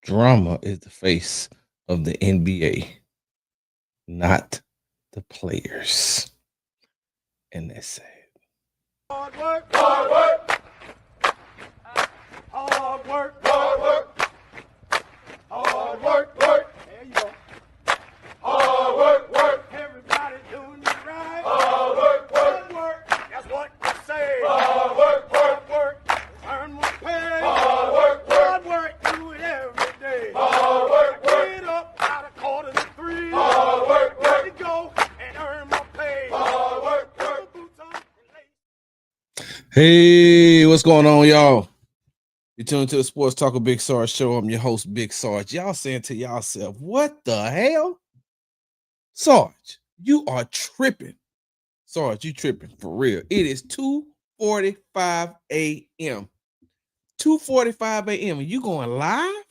Drama is the face of the NBA, not the players. And that's sad. Hard work, hard work, hard work, hard work, hard work, work. There you go. Hard work, work. Everybody doing it right. Hard work, work, work. That's what you say. Hard work, work, work. Earn more pay. Hard work, work. Hard work. Do it every day. Hard work, work. Get up out of quarter to three. Hard work, work. Let it go and earn more pay. Hard work, work. Boots on and lace. Hey, what's going on, y'all? You're tuned to the Sports Talk of Big Sarge show. I'm your host, Big Sarge. Y'all saying to yourself, what the hell? Sarge, you are tripping. Sarge, you tripping for real. It is 2:45 a.m. 2:45 a.m. And you going live?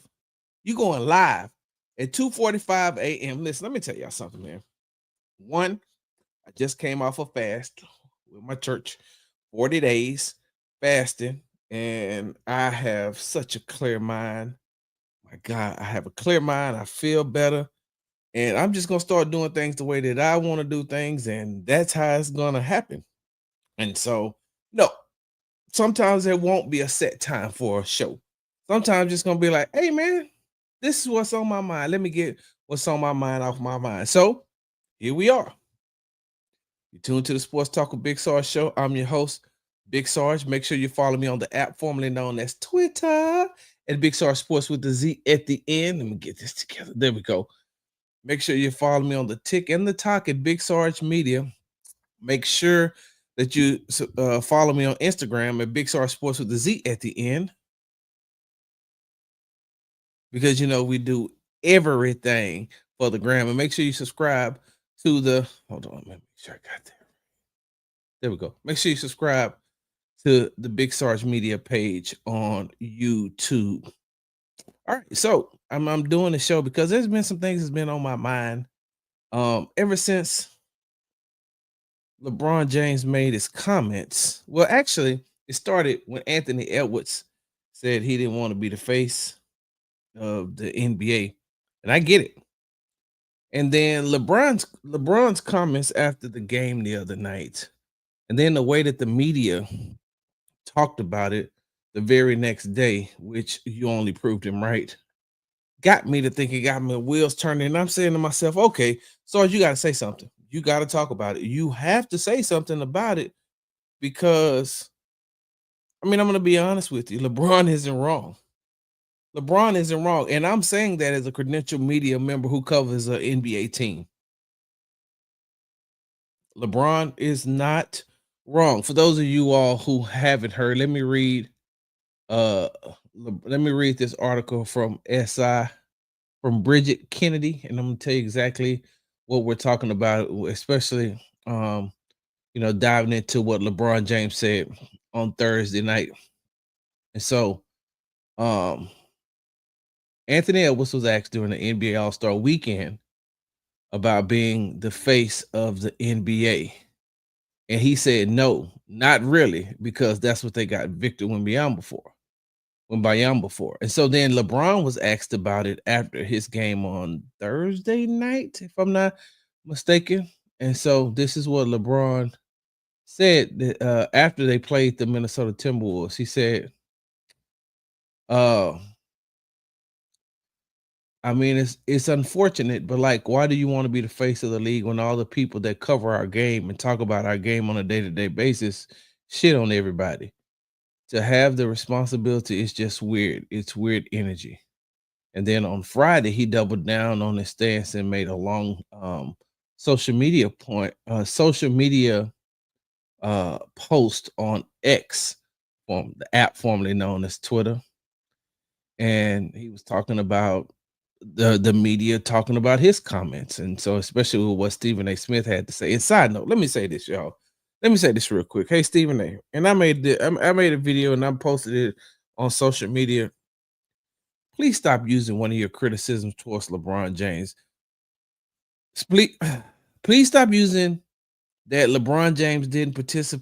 You going live at 2:45 a.m. Listen, let me tell y'all something, man. One, I just came off a fast with my church, 40 days fasting, and I have such a clear mind. My God, I have a clear mind. I feel better. And I'm just gonna start doing things the way that I want to do things, and that's how it's gonna happen. And so, no, sometimes there won't be a set time for a show. Sometimes it's gonna be like, hey man, this is what's on my mind. Let me get what's on my mind off my mind. So here we are. You tuned to the Sports Talk with Big Sarge show. I'm your host, Big Sarge. Make sure you follow me on the app formerly known as Twitter at Big Sarge Sports with the Z at the end. Let me get this together. There we go. Make sure you follow me on the Tick and the Talk at Big Sarge Media. Make sure that you follow me on Instagram at Big Sarge Sports with the Z at the end. Because, you know, we do everything for the gram. And make sure you subscribe to the, hold on, let me make sure I got there. There we go. Make sure you subscribe to the Big Sarge Media page on YouTube. All right, so I'm doing the show because there's been some things that's been on my mind ever since LeBron James made his comments. Well, actually, it started when Anthony Edwards said he didn't want to be the face of the NBA, and I get it. And then LeBron's comments after the game the other night, and then the way that the media talked about it the very next day, which you only proved him right, got me to thinking, got my wheels turning. And I'm saying to myself, okay, so you got to say something. You got to talk about it. You have to say something about it because, I mean, I'm going to be honest with you. LeBron isn't wrong. LeBron isn't wrong. And I'm saying that as a credentialed media member who covers an NBA team. LeBron is not wrong. For those of you all who haven't heard, let me read this article from SI from Bridget Kennedy, and I'm gonna tell you exactly what we're talking about, especially diving into what LeBron James said on Thursday night. And so Anthony Edwards was asked during the NBA All-Star weekend about being the face of the NBA. And he said, no, not really, because that's what they got Victor Wembanyama before. And so then LeBron was asked about it after his game on Thursday night, if I'm not mistaken. And so this is what LeBron said that, after they played the Minnesota Timberwolves. He said, I mean, it's unfortunate, but like, why do you want to be the face of the league when all the people that cover our game and talk about our game on a day-to-day basis shit on everybody? To have the responsibility is just weird. It's weird energy. And then on Friday, he doubled down on his stance and made a long social media post on X, from the app formerly known as Twitter. And he was talking about the media talking about his comments. And so, especially with what Stephen A. Smith had to say. And side note, let me say this, y'all. Let me say this real quick. Hey, Stephen A. And I made a video and I posted it on social media. Please stop using one of your criticisms towards LeBron James. Please stop using that LeBron James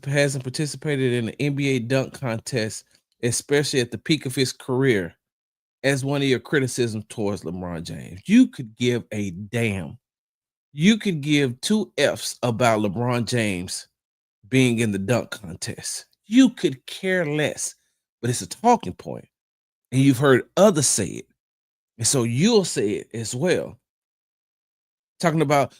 hasn't participated in the NBA dunk contest, especially at the peak of his career, as one of your criticisms towards LeBron James. You could give a damn. You could give two F's about LeBron James being in the dunk contest. You could care less, but it's a talking point, and you've heard others say it, and so you'll say it as well. Talking about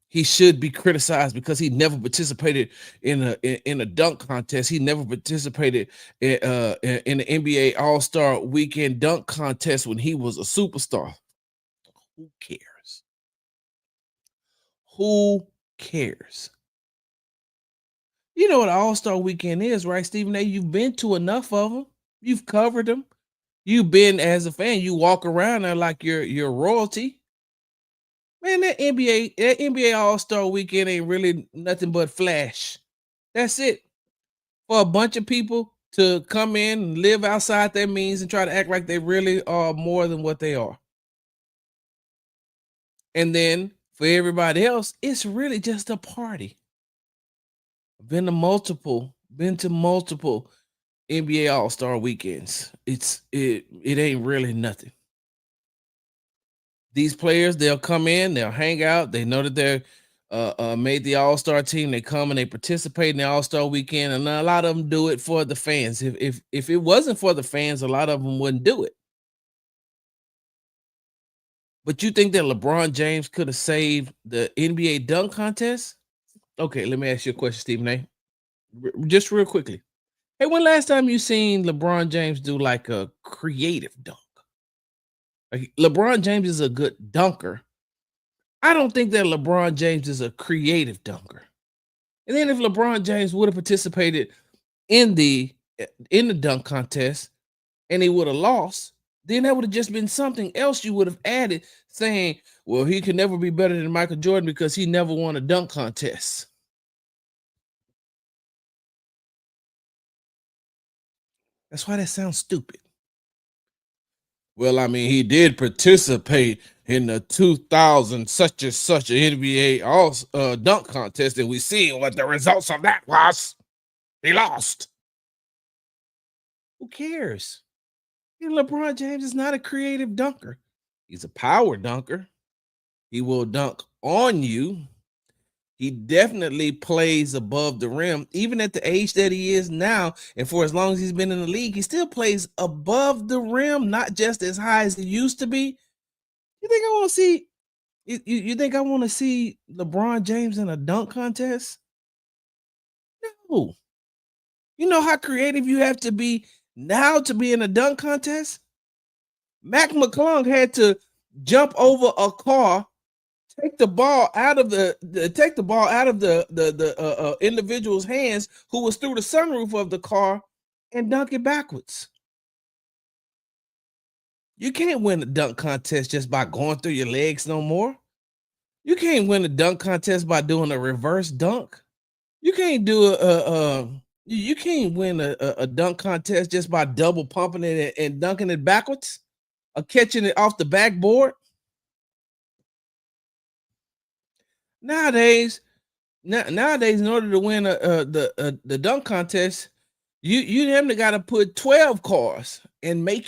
he should be criticized because he never participated in a dunk contest. He never participated in the NBA All-Star Weekend dunk contest when he was a superstar. Who cares? Who cares? You know what All-Star Weekend is, right, Stephen A? You've been to enough of them. You've covered them. You've been as a fan. You walk around there like you're royalty. Man, that NBA All-Star Weekend ain't really nothing but flash. That's it. For a bunch of people to come in and live outside their means and try to act like they really are more than what they are. And then for everybody else, it's really just a party. Been to multiple NBA All-Star weekends. It ain't really nothing. These players, they'll come in, they'll hang out, they know that they're made the All-Star team, they come and they participate in the All-Star weekend, and a lot of them do it for the fans. If it wasn't for the fans, a lot of them wouldn't do it. But you think that LeBron James could have saved the NBA dunk contest? Okay, let me ask you a question, Stephen A. Just real quickly. Hey, when last time you seen LeBron James do like a creative dunk? Like, LeBron James is a good dunker. I don't think that LeBron James is a creative dunker. And then if LeBron James would have participated in the dunk contest and he would have lost, then that would have just been something else you would have added, saying, well, he could never be better than Michael Jordan because he never won a dunk contest. That's why that sounds stupid. Well, I mean, he did participate in the 2000 such and such an NBA all dunk contest, and we see what the results of that was. He lost. Who cares? And LeBron James is not a creative dunker. He's a power dunker. He will dunk on you. He definitely plays above the rim, even at the age that he is now. And for as long as he's been in the league, he still plays above the rim, not just as high as he used to be. You think I want to see? You think I want to see LeBron James in a dunk contest? No. You know how creative you have to be now to be in a dunk contest? Mac McClung had to jump over a car, take the ball out of the individual's hands who was through the sunroof of the car and dunk it backwards. You can't win a dunk contest just by going through your legs no more. You can't win a dunk contest by doing a reverse dunk. You can't do you can't win a dunk contest just by double pumping it and dunking it backwards or catching it off the backboard. Nowadays, in order to win the dunk contest, you have got to put 12 cars and make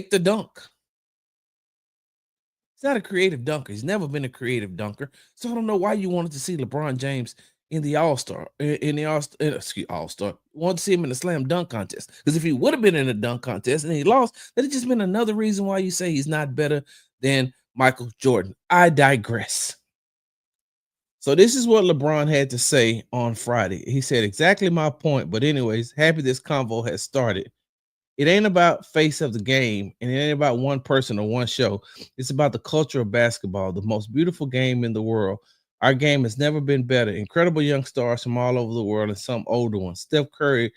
the dunk. He's not a creative dunker. He's never been a creative dunker. So I don't know why you wanted to see LeBron James in the All-Star, All-Star. Want to see him in the slam dunk contest. Because if he would have been in a dunk contest and he lost, that'd just been another reason why you say he's not better than Michael Jordan. I digress. So this is what LeBron had to say on Friday. He said exactly my point. But anyways, happy this convo has started. It ain't about face of the game, and it ain't about one person or one show. It's about the culture of basketball, the most beautiful game in the world. Our game has never been better. Incredible young stars from all over the world and some older ones. Steph Curry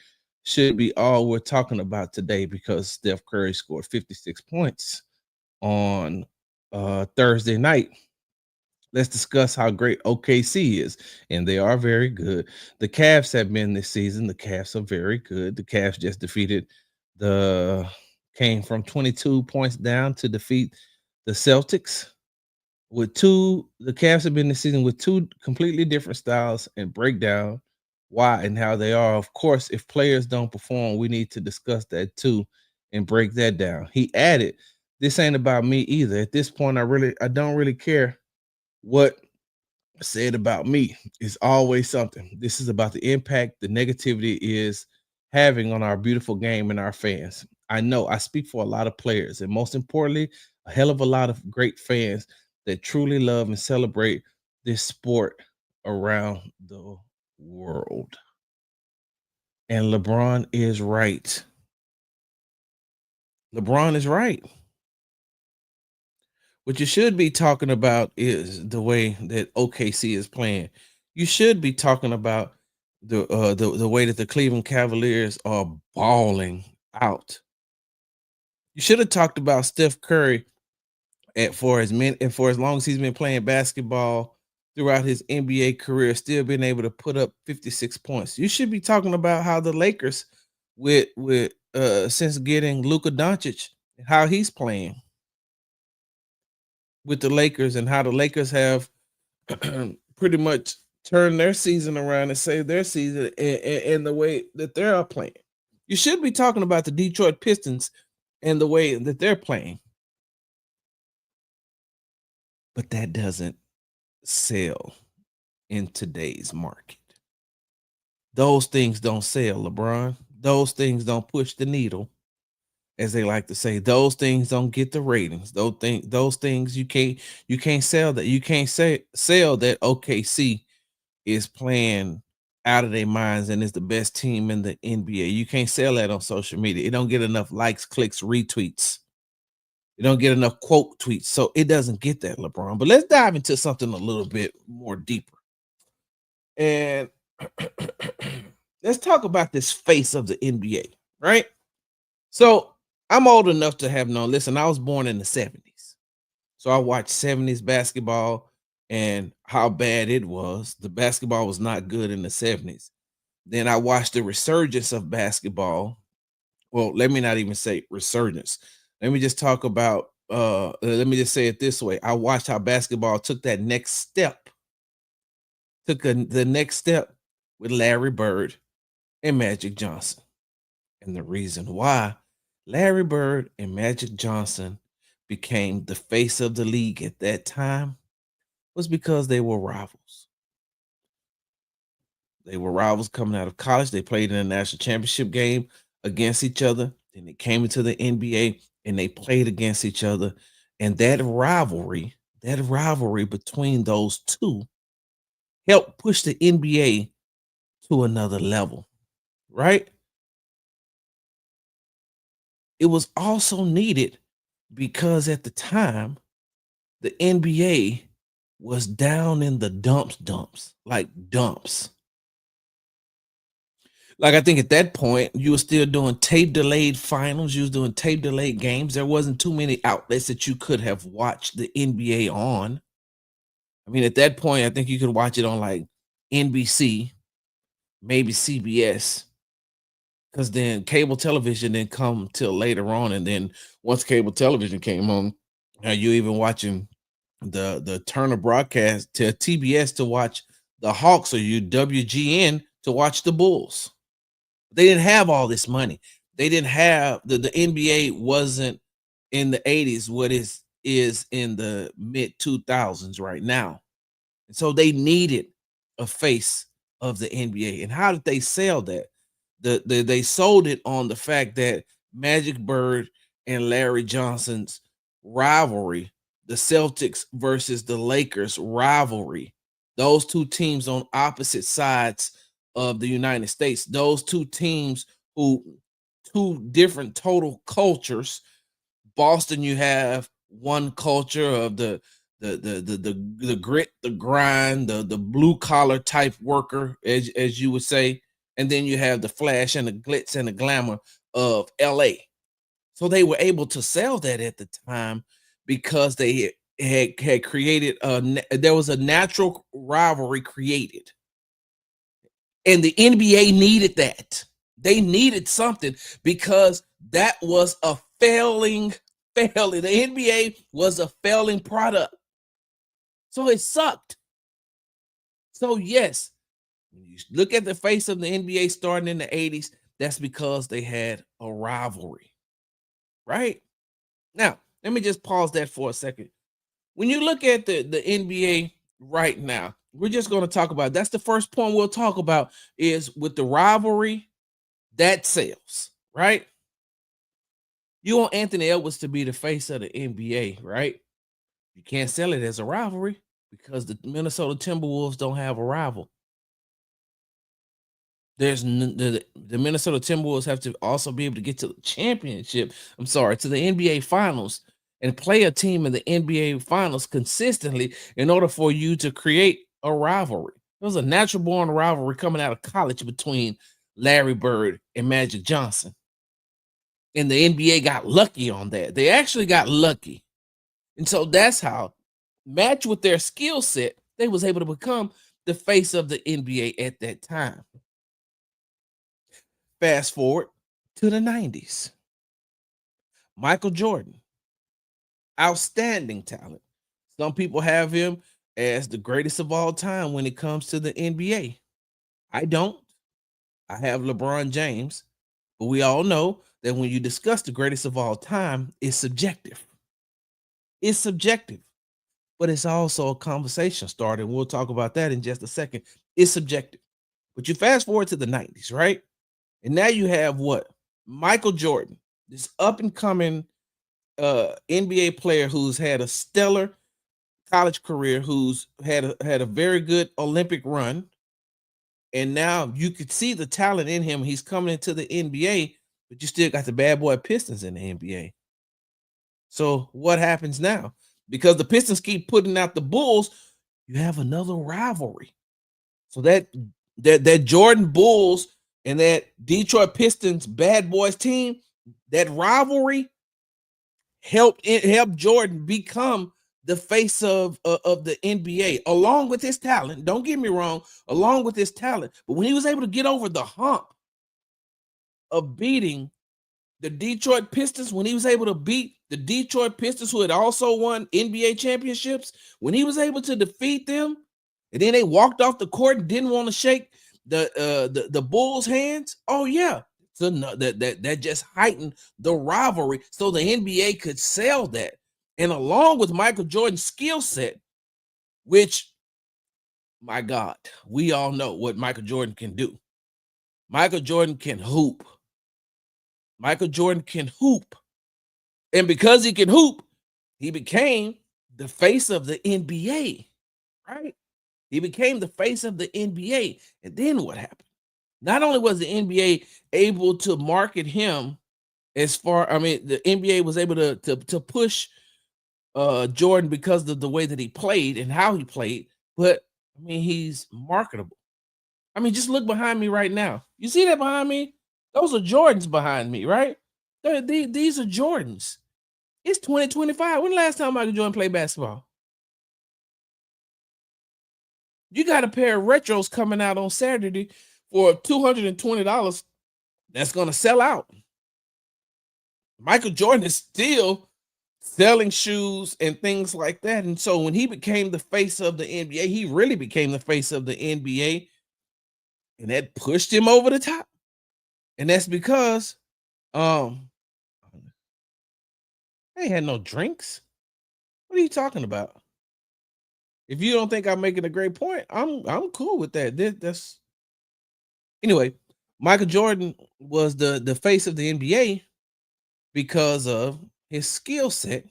should be all we're talking about today because Steph Curry scored 56 points on Thursday night. Let's discuss how great OKC is, and they are very good. The Cavs have been this season. The Cavs are very good. The Cavs just came from 22 points down to defeat the Celtics. The Cavs have been this season with two completely different styles and breakdown. why and how they are. Of course, if players don't perform, we need to discuss that too and break that down. He added, "This ain't about me either. At this point, I don't really care what said about me. It's always something. This is about the impact the negativity is having on our beautiful game and our fans. I know I speak for a lot of players, and most importantly, a hell of a lot of great fans that truly love and celebrate this sport around the world." And LeBron is right. LeBron is right. What you should be talking about is the way that OKC is playing. You should be talking about the way that the Cleveland Cavaliers are balling out. You should have talked about Steph Curry for as many and for as long as he's been playing basketball throughout his NBA career, still being able to put up 56 points. You should be talking about how the Lakers with since getting Luka Doncic, how he's playing with the Lakers and how the Lakers have pretty much turned their season around and saved their season in the way that they're playing. You should be talking about the Detroit Pistons and the way that they're playing, but that doesn't sell in today's market. Those things don't sell, LeBron. Those things don't push the needle, as they like to say. Those things don't get the ratings. Those things you can't sell that. You can't sell that OKC is playing out of their minds and is the best team in the NBA. You can't sell that on social media. It don't get enough likes, clicks, retweets. It don't get enough quote tweets. So it doesn't get that, LeBron. But let's dive into something a little bit more deeper. And let's talk about this face of the NBA, right? So I'm old enough to have known. Listen, I was born in the 70s. So I watched 70s basketball and how bad it was. The basketball was not good in the 70s. Then I watched the resurgence of basketball. Well, let me not even say resurgence. Let me just talk about let me just say it this way. I watched how basketball took that next step, the next step with Larry Bird and Magic Johnson. And the reason why Larry Bird and Magic Johnson became the face of the league at that time was because they were rivals. They were rivals coming out of college. They played in a national championship game against each other. Then they came into the NBA and they played against each other. And that rivalry between those two helped push the NBA to another level, right? It was also needed because at the time, the NBA was down in the dumps, like dumps. Like I think at that point, you were still doing tape delayed finals. You was doing tape delayed games. There wasn't too many outlets that you could have watched the NBA on. I mean, at that point, I think you could watch it on like NBC, maybe CBS, because then cable television didn't come till later on. And then once cable television came on, you even watching the Turner broadcast to TBS to watch the Hawks, or you WGN to watch the Bulls. They didn't have all this money. They didn't have the NBA wasn't in the 80s what is in the mid 2000s right now. And so they needed a face of the NBA. And how did they sell that? They sold it on the fact that Magic Bird and Larry Johnson's rivalry, the Celtics versus the Lakers rivalry, those two teams on opposite sides of the United States, those two teams who two different total cultures. Boston, you have one culture of the grit, the grind, the blue collar type worker, as you would say, and then you have the flash and the glitz and the glamour of LA. So they were able to sell that at the time because they had created there was a natural rivalry created. And the NBA needed that. They needed something because that was a failing. The NBA was a failing product. So it sucked. So yes, When you look at the face of the NBA starting in the 80s, that's because they had a rivalry, right? Now, let me just pause that for a second. When you look at the NBA right now, we're just going to talk about that's the first point we'll talk about is with the rivalry that sells, right? You want Anthony Edwards to be the face of the NBA, right? You can't sell it as a rivalry because the Minnesota Timberwolves don't have a rival. The Minnesota Timberwolves have to also be able to get to the championship. I'm sorry, to the NBA Finals and play a team in the NBA Finals consistently in order for you to create a rivalry. There was a natural born rivalry coming out of college between Larry Bird and Magic Johnson. And the NBA got lucky on that. They actually got lucky. And so that's how, matched with their skill set, they was able to become the face of the NBA at that time. Fast forward to the 90s. Michael Jordan, outstanding talent. Some people have him as the greatest of all time when it comes to the NBA. I don't. I have LeBron James, but we all know that when you discuss the greatest of all time, it's subjective. It's subjective, but it's also a conversation starter. And we'll talk about that in just a second. It's subjective. But you fast forward to the 90s, right? And now you have what? Michael Jordan, this up and coming NBA player who's had a stellar college career, who's had a very good Olympic run, and now you could see the talent in him. He's coming into the NBA, but you still got the bad boy Pistons in the NBA. So what happens now? Because the Pistons keep putting out the Bulls, you have another rivalry. So that Jordan Bulls and that Detroit Pistons bad boys team, that rivalry helped Jordan become the face of the NBA, along with his talent. Don't get me wrong, along with his talent. But when he was able to get over the hump of beating the Detroit Pistons, when he was able to beat the Detroit Pistons, who had also won NBA championships, when he was able to defeat them, and then they walked off the court and didn't want to shake the Bulls' hands. Oh yeah, so that just heightened the rivalry, so the NBA could sell that. And along with Michael Jordan's skill set, which, my God, we all know what Michael Jordan can do. Michael Jordan can hoop. Michael Jordan can hoop. And because he can hoop, he became the face of the NBA, right? He became the face of the NBA. And then what happened? Not only was the NBA able to market him the NBA was able to push Jordan because of the way that he played and how he played, but he's marketable. Just look behind me right now. You see that behind me? Those are Jordans behind me, right? These are Jordans. It's 2025. When the last time Michael Jordan played basketball? You got a pair of retros coming out on Saturday for $220 that's going to sell out. Michael Jordan is still selling shoes and things like that. And so when he became the face of the NBA, he really became the face of the NBA. And that pushed him over the top. And that's because they had no drinks. What are you talking about? If you don't think I'm making a great point, I'm cool with that. That's anyway. Michael Jordan was the face of the NBA because of his skill set.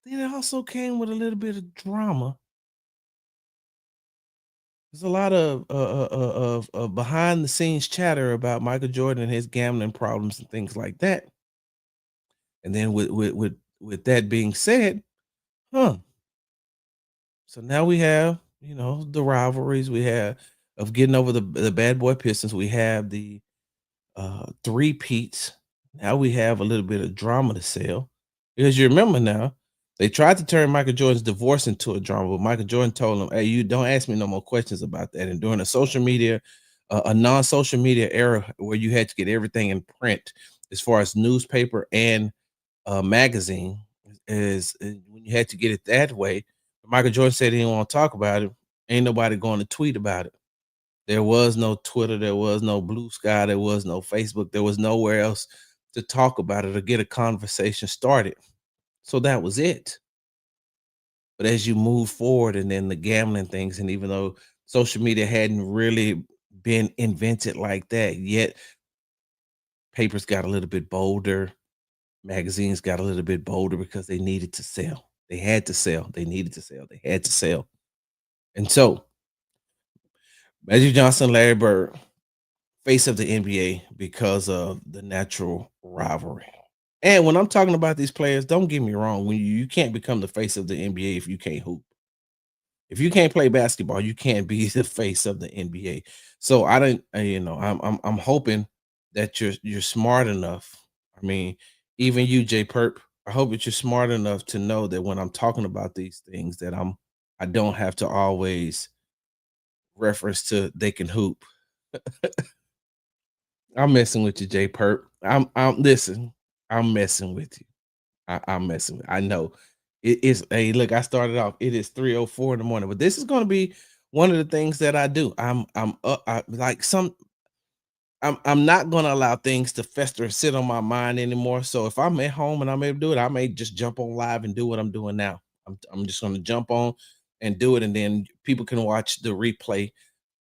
Then it also came with a little bit of drama. There's a lot of behind the scenes chatter about Michael Jordan and his gambling problems and things like that. And then with that being said, so now we have, the rivalries we have of getting over the bad boy Pistons. We have the three-peats. Now we have a little bit of drama to sell. Because you remember now, they tried to turn Michael Jordan's divorce into a drama, but Michael Jordan told them, hey, you don't ask me no more questions about that. And during a non-social media era where you had to get everything in print, as far as newspaper and magazine, is when you had to get it that way. Michael Jordan said he didn't want to talk about it. Ain't nobody going to tweet about it. There was no Twitter, there was no Blue Sky, there was no Facebook, there was nowhere else to talk about it or get a conversation started. So that was it. But as you move forward and then the gambling things, and even though social media hadn't really been invented like that yet, papers got a little bit bolder, magazines got a little bit bolder because they needed to sell. They had to sell. They needed to sell. They had to sell. And so Magic Johnson, Larry Bird, face of the NBA because of the natural rivalry. And when I'm talking about these players, don't get me wrong. When you can't become the face of the NBA if you can't hoop. If you can't play basketball, you can't be the face of the NBA. So I don't, I'm hoping that you're smart enough. I mean, even you, Jay Perp, I hope that you're smart enough to know that when I'm talking about these things, that I don't have to always reference to they can hoop. I'm messing with you, Jay Perp. I'm listen. I'm messing with you. I'm messing with. I know it is. Hey, look, I started off. It is 3:04 in the morning, but this is going to be one of the things that I do. Like some. I'm not going to allow things to fester and sit on my mind anymore. So if I'm at home and I'm able to do it, I may just jump on live and do what I'm doing now. I'm just going to jump on and do it, and then people can watch the replay.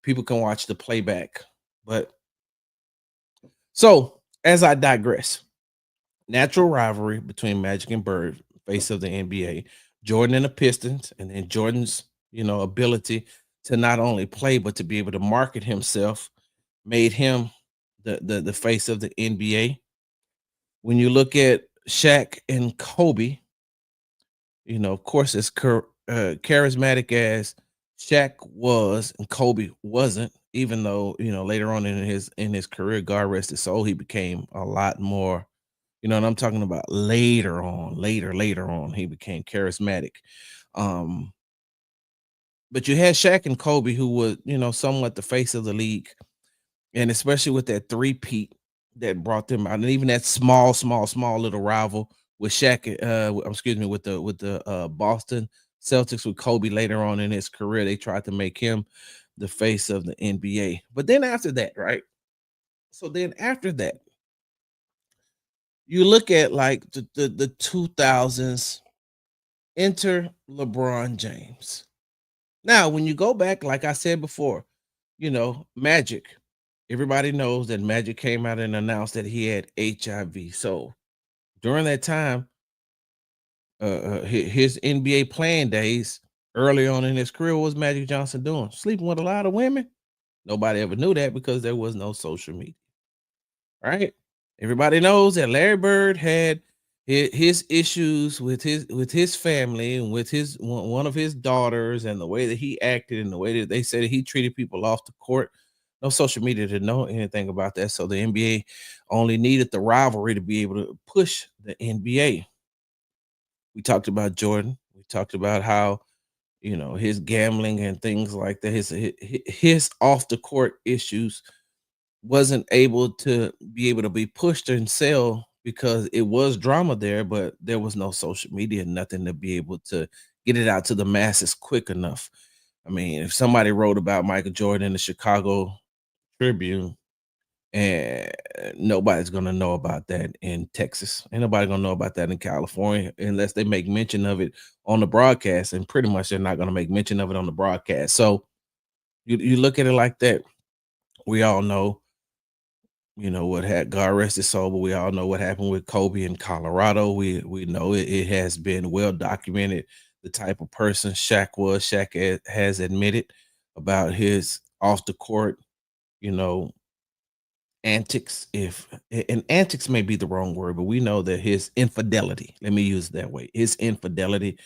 People can watch the playback. But so as I digress. Natural rivalry between Magic and Bird, face of the NBA, Jordan and the Pistons, and then Jordan's, ability to not only play but to be able to market himself made him the face of the NBA. When you look at Shaq and Kobe, of course, as charismatic as Shaq was and Kobe wasn't, even though later on in his career, God rest his soul, he became a lot more. You know what I'm talking about? Later on, he became charismatic. Um, but you had Shaq and Kobe, who were, somewhat the face of the league, and especially with that three-peat that brought them out, and even that small little rival with Shaq, excuse me, with the Boston Celtics with Kobe later on in his career, they tried to make him the face of the NBA. But then after that, right? So then after that, you look at like the 2000s, enter LeBron James. Now, when you go back, like I said before, Magic, everybody knows that Magic came out and announced that he had HIV. So during that time, his NBA playing days early on in his career, what was Magic Johnson doing? Sleeping with a lot of women? Nobody ever knew that because there was no social media. Right? Everybody knows that Larry Bird had his issues with his family and with his one of his daughters, and the way that he acted and the way that they said that he treated people off the court. No social media to know anything about that. So the NBA only needed the rivalry to be able to push the NBA. We talked about Jordan. We talked about how his gambling and things like that. His off the court issues wasn't able to be pushed and sell because it was drama there, but there was no social media, nothing to be able to get it out to the masses quick enough. I mean, if somebody wrote about Michael Jordan in the Chicago Tribune, and nobody's gonna know about that in Texas. Ain't nobody gonna know about that in California unless they make mention of it on the broadcast. And pretty much they're not gonna make mention of it on the broadcast. So you look at it like that. We all know what had God rest his soul, but we all know what happened with Kobe in Colorado. We know it has been well documented the type of person Shaq was. Has admitted about his off the court, you know, antics. If and antics may be the wrong word, but we know that his infidelity. Let me use it that way. His infidelity,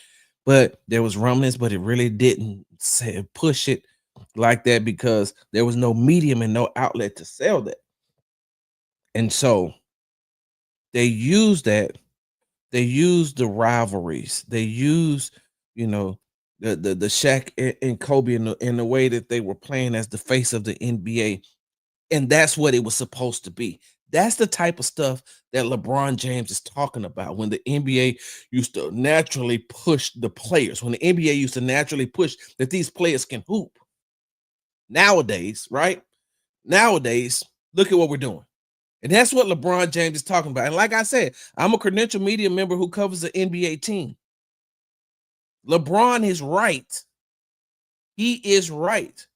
but there was rumblings, but it really didn't push it like that because there was no medium and no outlet to sell that. And so they use that. They use the rivalries. They use, you know, the Shaq and Kobe in the way that they were playing as the face of the NBA, and that's what it was supposed to be. That's the type of stuff that LeBron James is talking about when the NBA used to naturally push the players. When the NBA used to naturally push that these players can hoop. Nowadays, right? Nowadays, look at what we're doing. And that's what LeBron James is talking about. And like I said, I'm a credential media member who covers the NBA team. LeBron is right. He is right.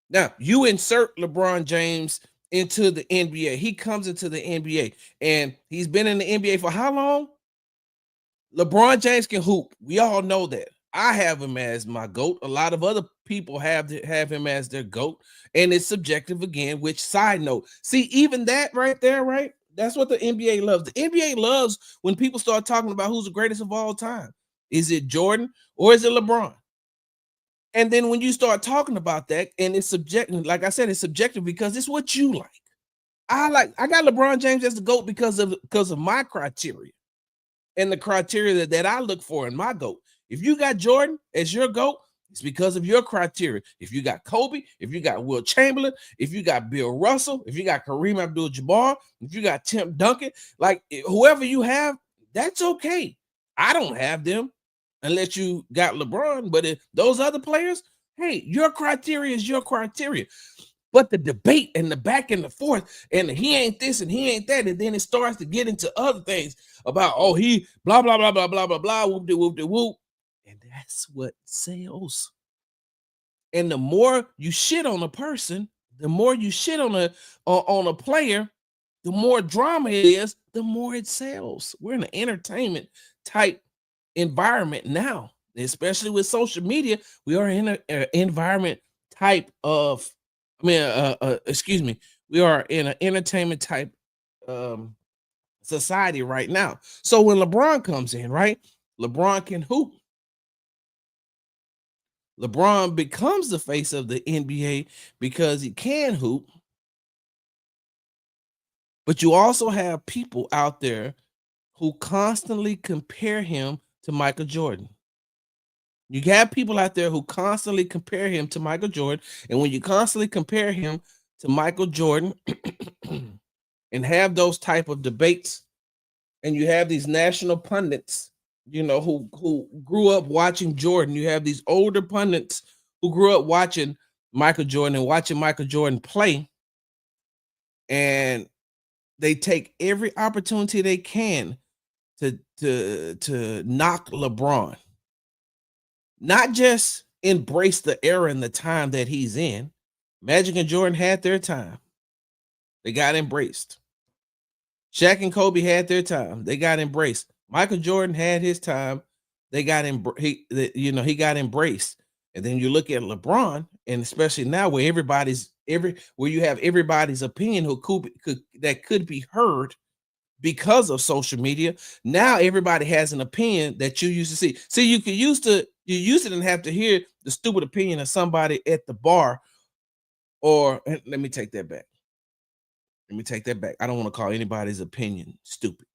Now, you insert LeBron James into the NBA. He comes into the NBA and he's been in the NBA for how long? LeBron James can hoop. We all know that. I have him as my GOAT. A lot of other people have him as their GOAT. And it's subjective again, which side note. See, even that right there, right? That's what the NBA loves. The NBA loves when people start talking about who's the greatest of all time. Is it Jordan or is it LeBron? And then when you start talking about that, and it's subjective, like I said, it's subjective because it's what you like. I got LeBron James as the GOAT because of my criteria and the criteria that I look for in my GOAT. If you got Jordan as your GOAT, it's because of your criteria. If you got Kobe, if you got Will Chamberlain, if you got Bill Russell, if you got Kareem Abdul-Jabbar, if you got Tim Duncan, like whoever you have, that's okay. I don't have them unless you got LeBron, but if those other players, hey, your criteria is your criteria. But the debate and the back and the forth, and he ain't this and he ain't that, and then it starts to get into other things about he blah blah blah blah blah blah blah whoop de whoop de whoop, and that's what sells. And the more you shit on a person, the more you shit on a player, the more drama it is, the more it sells. We're in an entertainment type environment now, especially with social media. We are in an environment type of, excuse me, we are in an entertainment type society right now. So when LeBron comes in, right, LeBron can hoop. LeBron becomes the face of the NBA because he can hoop. But you also have people out there who constantly compare him to Michael Jordan. You have people out there who constantly compare him to Michael Jordan. And when you constantly compare him to Michael Jordan and have those type of debates, and you have these national pundits, who grew up watching Jordan. You have these older pundits who grew up watching Michael Jordan and watching Michael Jordan play. And they take every opportunity they can to knock LeBron. Not just embrace the era and the time that he's in. Magic and Jordan had their time. They got embraced. Shaq and Kobe had their time. They got embraced. Michael Jordan had his time. They got he got embraced. And then you look at LeBron, and especially now where where you have everybody's opinion that could be heard because of social media. Now everybody has an opinion that you used to see. See, you used to didn't have to hear the stupid opinion of somebody at the bar, or let me take that back. Let me take that back. I don't want to call anybody's opinion stupid.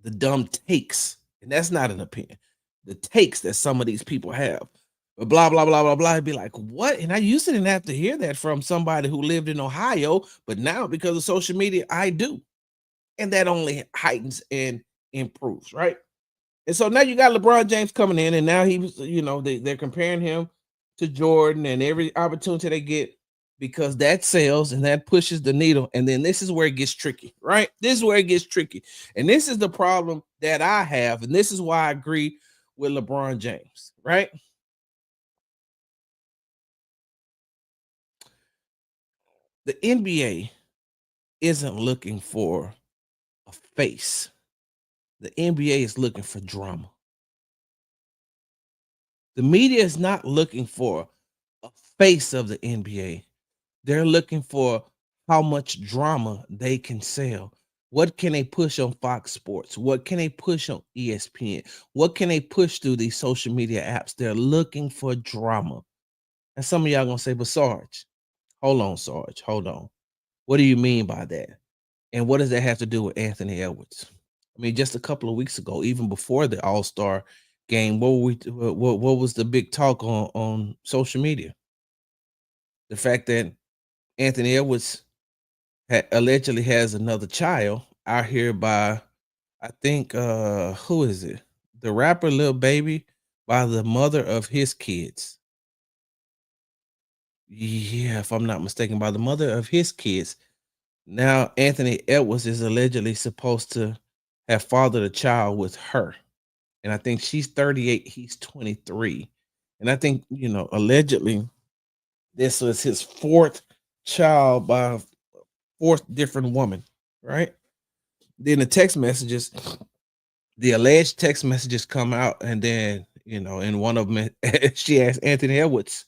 The dumb takes, and that's not an opinion. The takes that some of these people have. But blah blah blah blah blah. I'd be like, what? And I used to didn't have to hear that from somebody who lived in Ohio, but now because of social media, I do. And that only heightens and improves, right? And so now you got LeBron James coming in, and now they're comparing him to Jordan and every opportunity they get because that sells and that pushes the needle. And then this is where it gets tricky, right? This is where it gets tricky. And this is the problem that I have. And this is why I agree with LeBron James, right? The NBA isn't looking for a face. The NBA is looking for drama. The media is not looking for a face of the NBA. They're looking for how much drama they can sell. What can they push on Fox Sports? What can they push on ESPN? What can they push through these social media apps? They're looking for drama. And some of y'all gonna say, but Sarge, hold on, Sarge, hold on. What do you mean by that? And what does that have to do with Anthony Edwards? I mean, just a couple of weeks ago, even before the All-Star game, what was the big talk on social media? The fact that Anthony Edwards allegedly has another child out here by, I think, who is it? The rapper Lil Baby, by the mother of his kids. Yeah, if I'm not mistaken, by the mother of his kids. Now, Anthony Edwards is allegedly supposed to have fathered a child with her. And I think she's 38, he's 23. And I think, allegedly, this was his fourth child by a fourth different woman, right? Then the alleged text messages come out, and then, in one of them, she asked Anthony Edwards,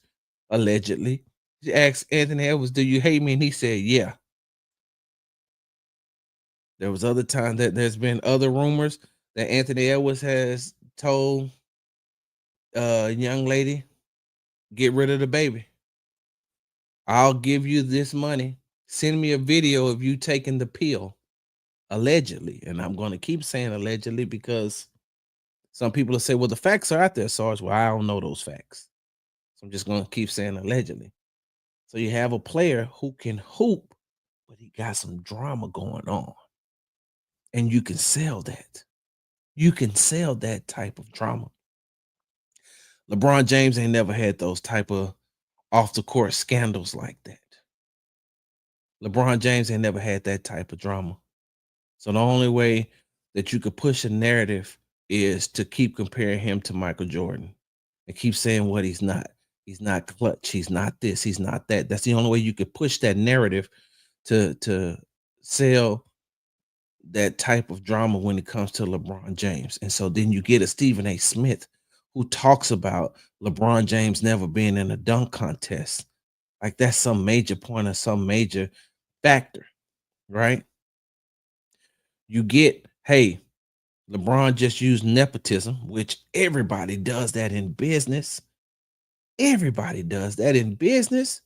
allegedly, she asked Anthony Edwards, "Do you hate me?" And he said, "Yeah." There was other time that there's been other rumors that Anthony Edwards has told a young lady, "Get rid of the baby. I'll give you this money. Send me a video of you taking the pill." Allegedly. And I'm going to keep saying allegedly because some people will say, well, the facts are out there, Sarge. Well, I don't know those facts. So I'm just going to keep saying allegedly. So you have a player who can hoop, but he got some drama going on. And you can sell that. You can sell that type of drama. LeBron James ain't never had those type of off the court scandals like that. LeBron James ain't never had that type of drama. So the only way that you could push a narrative is to keep comparing him to Michael Jordan and keep saying what he's not. He's not clutch. He's not this. He's not that. That's the only way you could push that narrative to sell that type of drama when it comes to LeBron James. And so then you get a Stephen A. Smith who talks about LeBron James never being in a dunk contest. Like that's some major point or some major factor, right? You get, hey, LeBron just used nepotism, which everybody does that in business. Everybody does that in business.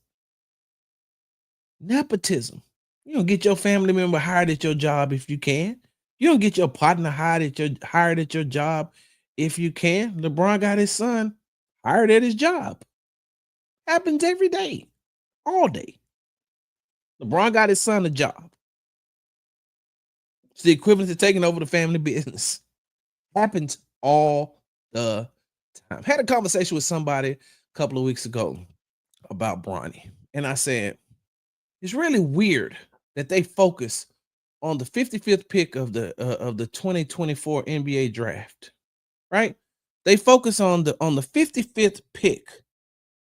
Nepotism. You don't get your family member hired at your job if you can. You don't get your partner hired at your job if you can. LeBron got his son hired at his job. Happens every day, all day. LeBron got his son a job. It's the equivalent to taking over the family business. Happens all the time. Had a conversation with somebody a couple of weeks ago about Bronny, and I said, it's really weird that they focus on the 55th pick of the 2024 NBA draft, right? They focus on the 55th pick,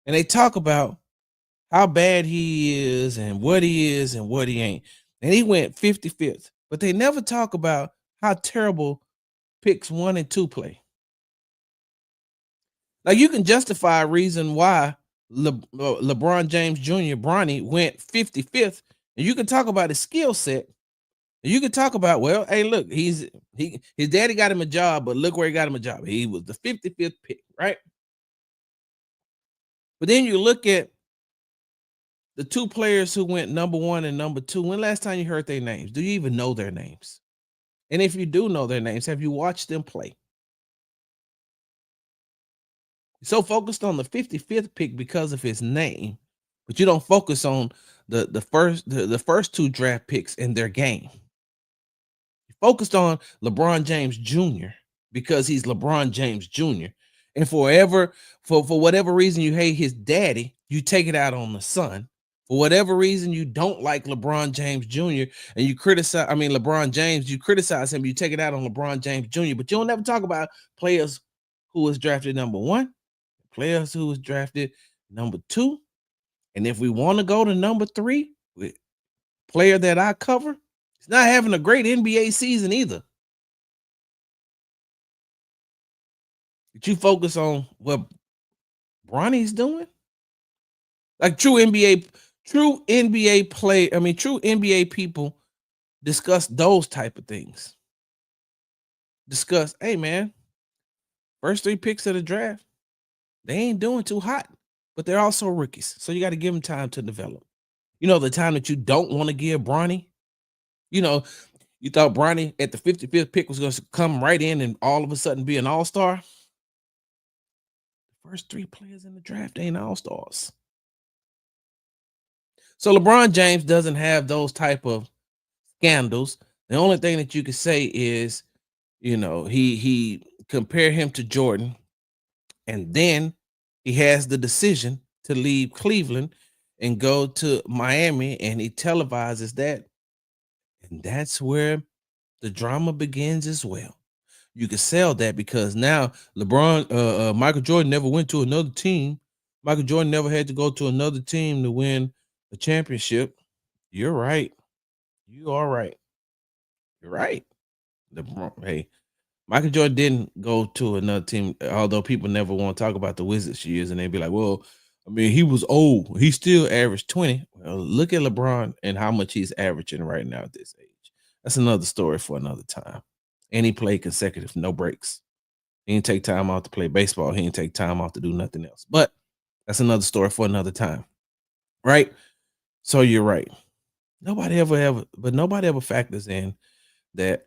and they talk about how bad he is and what he is and what he ain't. And he went 55th, but they never talk about how terrible picks 1 and 2 play. Like you can justify a reason why LeBron James Jr. Bronny went 55th, and you can talk about his skill set. And you can talk about, well, hey, look, his daddy got him a job, but look where he got him a job. He was the 55th pick, right? But then you look at the two players who went number 1 and number 2. When last time you heard their names? Do you even know their names? And if you do know their names, have you watched them play? So focused on the 55th pick because of his name, but you don't focus on the first 2 draft picks in their game. You focused on LeBron James Jr. because he's LeBron James Jr. And for whatever reason you hate his daddy, you take it out on the son. For whatever reason you don't like LeBron James Jr. and you LeBron James, you criticize him, you take it out on LeBron James Jr. But you don't ever talk about players who was drafted number 1, players who was drafted number 2. And if we want to go to number 3, with player that I cover, he's not having a great NBA season either. Did you focus on what Bronny's doing? Like true NBA people discuss those type of things. Discuss, hey man, first 3 picks of the draft, they ain't doing too hot, but they're also rookies. So you got to give them time to develop. You know, the time that you don't want to give Bronny, you thought Bronny at the 55th pick was going to come right in and all of a sudden be an all-star. The first 3 players in the draft ain't all-stars. So LeBron James doesn't have those type of scandals. The only thing that you could say is, he compare him to Jordan, and then he has the decision to leave Cleveland and go to Miami and he televises that. And that's where the drama begins as well. You can sell that because now Michael Jordan never went to another team. Michael Jordan never had to go to another team to win a championship. You're right. You are right. You're right. Hey, Michael Jordan didn't go to another team, although people never want to talk about the Wizards years, and they'd be like, "Well, I mean, he was old. He still averaged 20." Well, look at LeBron and how much he's averaging right now at this age. That's another story for another time. And he played consecutive, no breaks. He didn't take time off to play baseball. He didn't take time off to do nothing else. But that's another story for another time, right? So you're right. Nobody ever factors in that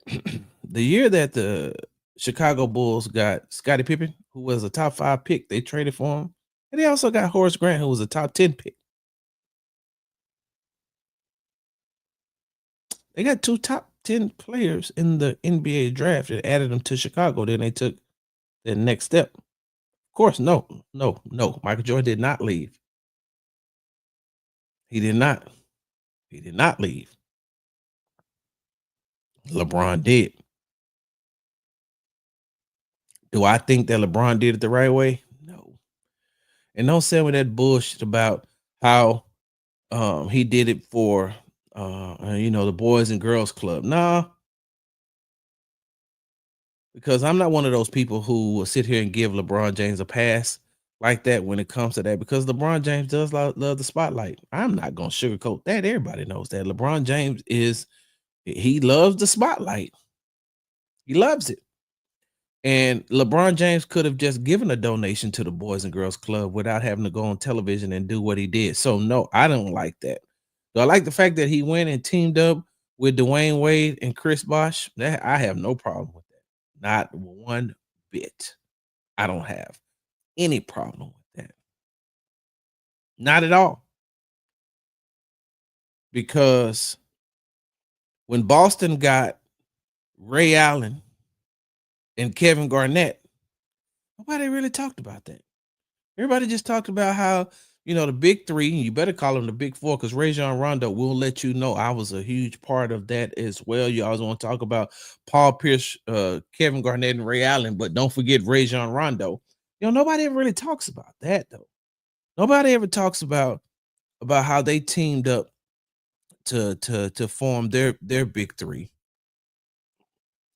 the year that the Chicago Bulls got Scottie Pippen, who was a top 5 pick, they traded for him. And they also got Horace Grant, who was a top 10 pick. They got 2 top 10 players in the NBA draft and added them to Chicago. Then they took the next step. Of course, no. Michael Jordan did not leave. He did not. He did not leave. LeBron did. Do I think that LeBron did it the right way? No. And don't say me that bullshit about how he did it for the Boys and Girls Club. Nah, because I'm not one of those people who will sit here and give LeBron James a pass like that when it comes to that, because LeBron James does love the spotlight. I'm not gonna sugarcoat that. Everybody knows that LeBron James he loves the spotlight. He loves it. And LeBron James could have just given a donation to the Boys and Girls Club without having to go on television and do what he did. So no, I don't like that. Do I like the fact that he went and teamed up with Dwayne Wade and Chris Bosh? That I have no problem with that. Not one bit. I don't have any problem with that. Not at all. Because when Boston got Ray Allen and Kevin Garnett, nobody really talked about that. Everybody just talked about how, the big 3, you better call them the big 4, because Rajon Rondo will let you know I was a huge part of that as well. You always want to talk about Paul Pierce, Kevin Garnett, and Ray Allen, but don't forget Rajon Rondo. Nobody ever really talks about that, though. Nobody ever talks about how they teamed up to form their big 3.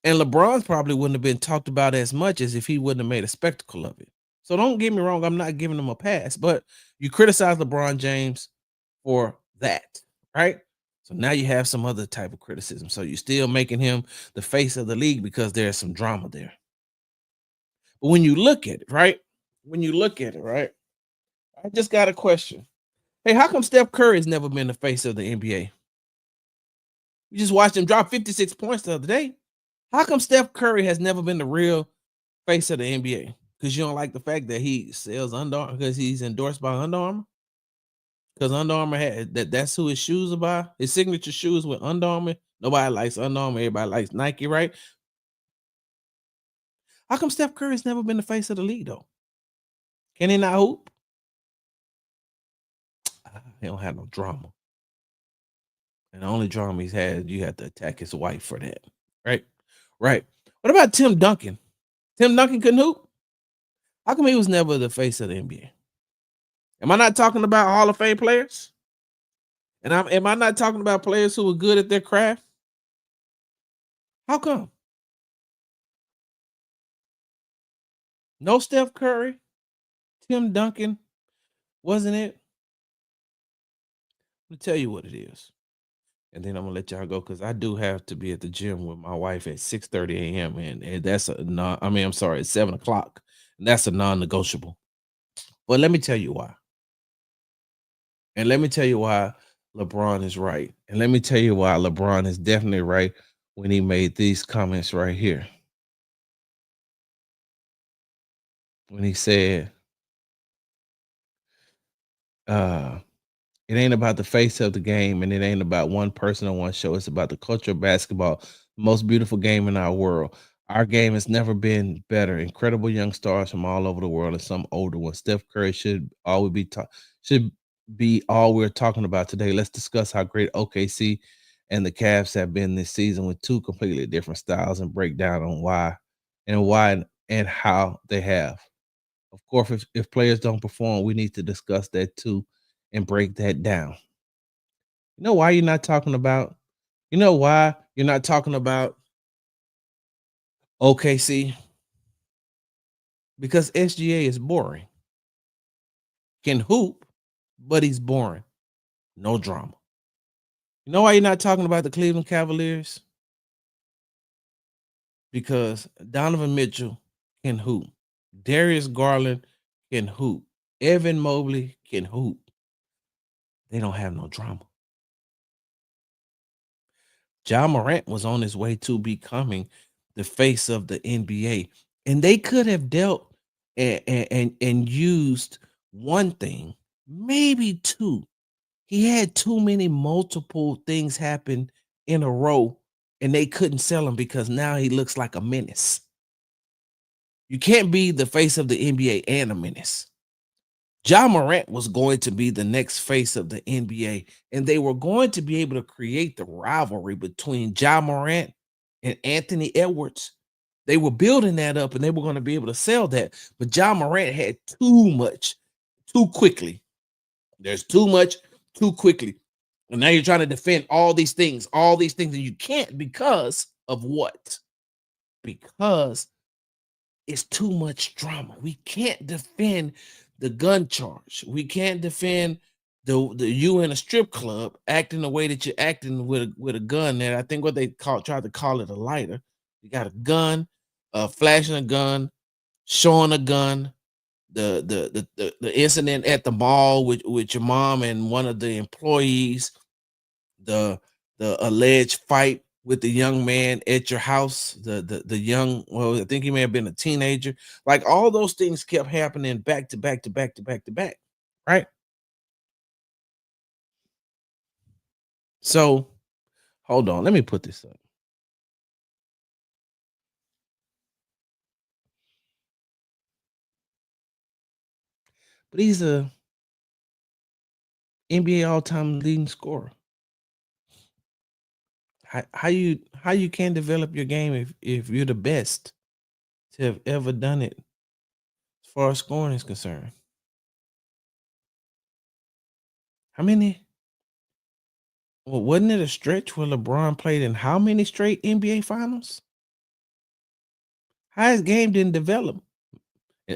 And LeBron's probably wouldn't have been talked about as much as if he wouldn't have made a spectacle of it. So don't get me wrong, I'm not giving him a pass, but you criticize LeBron James for that, right? So now you have some other type of criticism. So you're still making him the face of the league because there's some drama there. But when you look at it, right? I just got a question. Hey, how come Steph Curry's never been the face of the NBA? You just watched him drop 56 points the other day. How come Steph Curry has never been the real face of the NBA? Because you don't like the fact that he sells Under Armour, because he's endorsed by Under Armour? Because Under Armour that's who his shoes are by. His signature shoes with Under Armour. Nobody likes Under Armour. Everybody likes Nike, right? How come Steph Curry's never been the face of the league, though? Can he not hoop? He don't have no drama. And the only drama he's had, you have to attack his wife for that. Right? Right. What about Tim Duncan? Tim Duncan couldn't hoop? How come he was never the face of the NBA? Am I not talking about Hall of Fame players? And am I not talking about players who were good at their craft? How come? No Steph Curry, Tim Duncan, wasn't it? Let me tell you what it is. And then I'm gonna let y'all go, because I do have to be at the gym with my wife at 6:30 a.m. And that's it's 7 o'clock. And that's a non-negotiable. But let me tell you why. And let me tell you why LeBron is right. And let me tell you why LeBron is definitely right when he made these comments right here. When he said, it ain't about the face of the game, and it ain't about one person on one show. It's about the culture of basketball, the most beautiful game in our world. Our game has never been better. Incredible young stars from all over the world, and some older ones. Steph Curry should always be should be all we're talking about today. Let's discuss how great OKC and the Cavs have been this season with two completely different styles and break down on why and how they have. Of course, if players don't perform, we need to discuss that too and break that down. You know why you're not talking about? You know why you're not talking about OKC? Because SGA is boring. Can hoop, but he's boring. No drama. You know why you're not talking about the Cleveland Cavaliers? Because Donovan Mitchell can hoop. Darius Garland can hoop. Evan Mobley can hoop. They don't have no drama. Ja Morant was on his way to becoming the face of the NBA. And they could have dealt and used one thing, maybe two. He had too many multiple things happen in a row, and they couldn't sell him because now he looks like a menace. You can't be the face of the NBA and a menace. Ja Morant was going to be the next face of the NBA, and they were going to be able to create the rivalry between Ja Morant and Anthony Edwards. They were building that up, and they were going to be able to sell that. But Ja Morant had too much too quickly. There's too much too quickly. And now you're trying to defend all these things, and you can't because of what? Because it's too much drama. We can't defend the gun charge. We can't defend the you in a strip club acting the way that you're acting with a gun there. I think what they tried to call it a lighter. You got a gun, flashing a gun, showing a gun. The incident at the mall with your mom and one of the employees, the alleged fight with the young man at your house, the young, well, I think he may have been a teenager. Like all those things kept happening back to back to back to back to back, right? So hold on, let me put this up. But he's a NBA all-time leading scorer. How you can develop your game if you're the best to have ever done it as far as scoring is concerned? How many? Well, wasn't it a stretch where LeBron played in how many straight NBA finals? How his game didn't develop.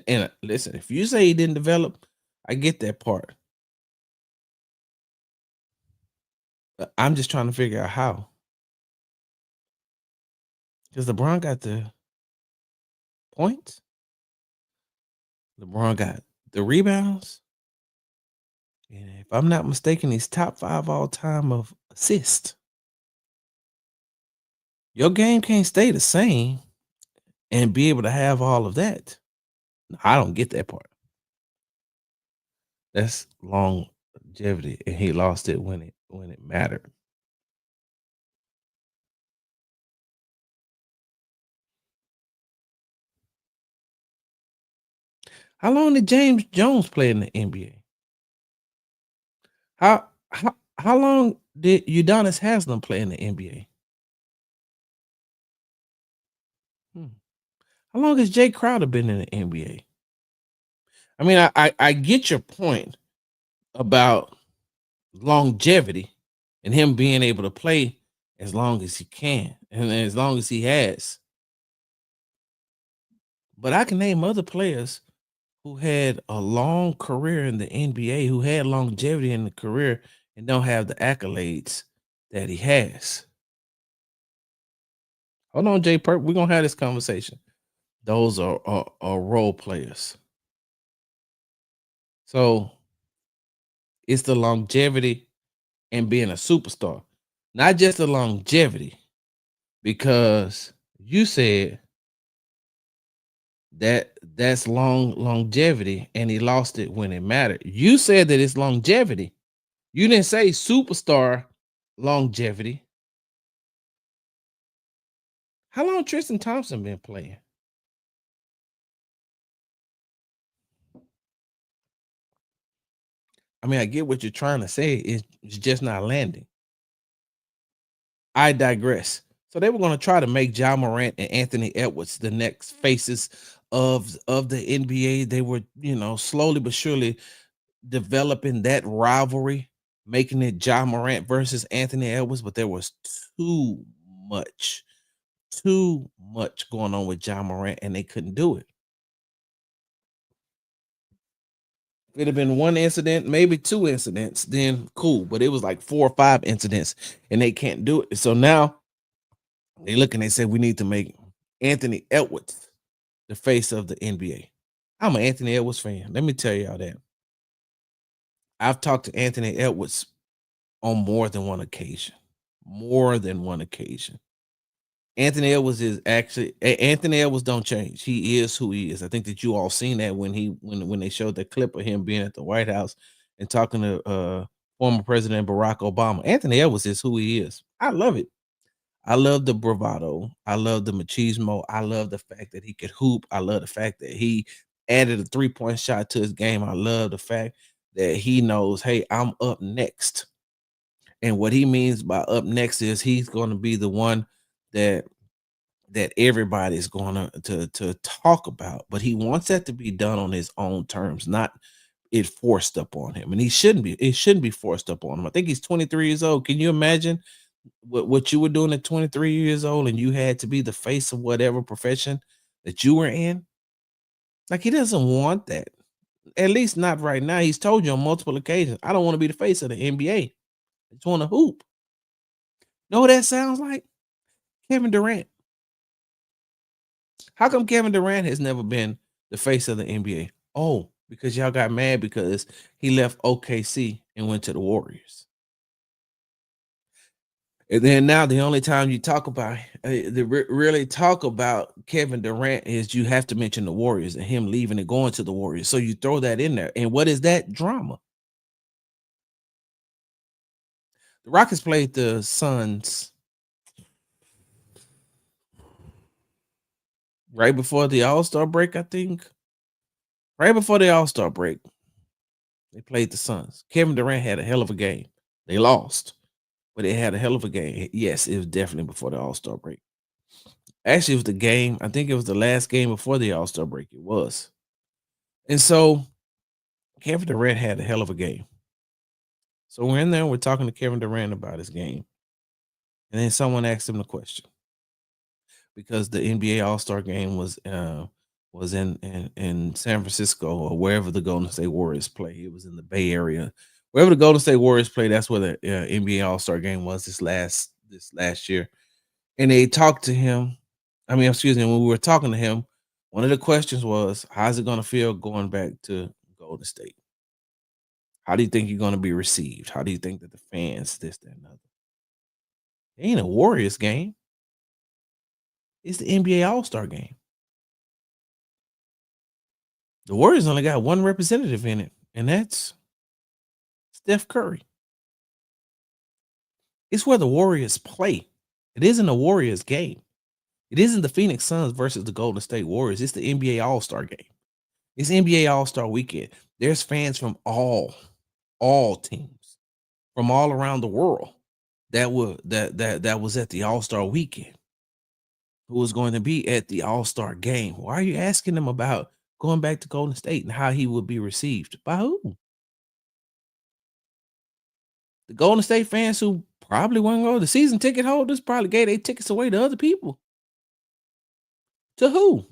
And listen, if you say he didn't develop, I get that part. I'm just trying to figure out how. Because LeBron got the points, LeBron got the rebounds. And if I'm not mistaken, he's top 5 all time of assists. Your game can't stay the same and be able to have all of that. I don't get that part. That's longevity, and he lost it when it mattered. How long did James Jones play in the NBA? How long did Udonis Haslam play in the NBA? Hmm. How long has Jay Crowder been in the NBA? I mean, I get your point about longevity and him being able to play as long as he can and as long as he has. But I can name other players who had a long career in the NBA, who had longevity in the career and don't have the accolades that he has. Hold on, Jay Perk. We're gonna have this conversation. Those are role players. So it's the longevity and being a superstar, not just the longevity, because you said that's longevity and he lost it when it mattered. You said that it's longevity. You didn't say superstar longevity. How long Tristan Thompson been playing? I mean, I get what you're trying to say. It's just not landing. I digress. So they were going to try to make Ja Morant and Anthony Edwards the next faces of the NBA. They were, slowly but surely developing that rivalry, making it Ja Morant versus Anthony Edwards, but there was too much, too much going on with Ja Morant, and they couldn't do it. If it had been one incident, maybe two incidents, then cool. But it was like 4 or 5 incidents, and they can't do it. So now they look and they say we need to make Anthony Edwards the face of the NBA. I'm an Anthony Edwards fan. Let me tell y'all that. I've talked to Anthony Edwards on more than one occasion. More than one occasion. Anthony Edwards is actually Anthony Edwards don't change. He is who he is. I think that you all seen that when they showed the clip of him being at the White House and talking to former President Barack Obama. Anthony Edwards is who he is. I love it. I love the bravado. I love the machismo. I love the fact that he could hoop. I love the fact that he added a 3-point shot to his game. I love the fact that he knows, hey, I'm up next. And what he means by up next is he's going to be the one that everybody's going to talk about. But he wants that to be done on his own terms, not it forced up on him. And he shouldn't be. It shouldn't be forced up on him. I think he's 23 years old. Can you imagine what you were doing at 23 years old and you had to be the face of whatever profession that you were in? Like, he doesn't want that. At least not right now. He's told you on multiple occasions, I don't want to be the face of the NBA. I just want to hoop. Know what that sounds like? Kevin Durant. How come Kevin Durant has never been the face of the NBA? Oh, because y'all got mad because he left OKC and went to the Warriors. And then now the only time you talk about really talk about Kevin Durant is you have to mention the Warriors and him leaving and going to the Warriors. So you throw that in there. And what is that? Drama. The Rockets played the Suns right before the All-Star break, I think. Right before the All-Star break, they played the Suns. Kevin Durant had a hell of a game. They lost, but they had a hell of a game. Yes, it was definitely before the All-Star break. Actually, it was the game. I think it was the last game before the All-Star break. It was. And so Kevin Durant had a hell of a game. So we're in there, we're talking to Kevin Durant about his game. And then someone asked him the question. Because the NBA All-Star game was in San Francisco or wherever the Golden State Warriors play. It was in the Bay Area. Wherever the Golden State Warriors play, that's where the NBA All-Star game was this last year. And they talked to him. I mean, excuse me, when we were talking to him, one of the questions was, how's it going to feel going back to Golden State? How do you think you're going to be received? How do you think that the fans, this, that, and other? It ain't a Warriors game. It's the NBA All-Star game. The Warriors only got one representative in it, and that's Steph Curry. It's where the Warriors play. It isn't a Warriors game. It isn't the Phoenix Suns versus the Golden State Warriors. It's the NBA All-Star game. It's NBA All-Star weekend. There's fans from all teams from all around the world that was at the All-Star weekend, who was going to be at the All-Star game. Why are you asking them about going back to Golden State and how he would be received? By who? The Golden State fans who probably won't go. The season ticket holders probably gave their tickets away to other people. To who?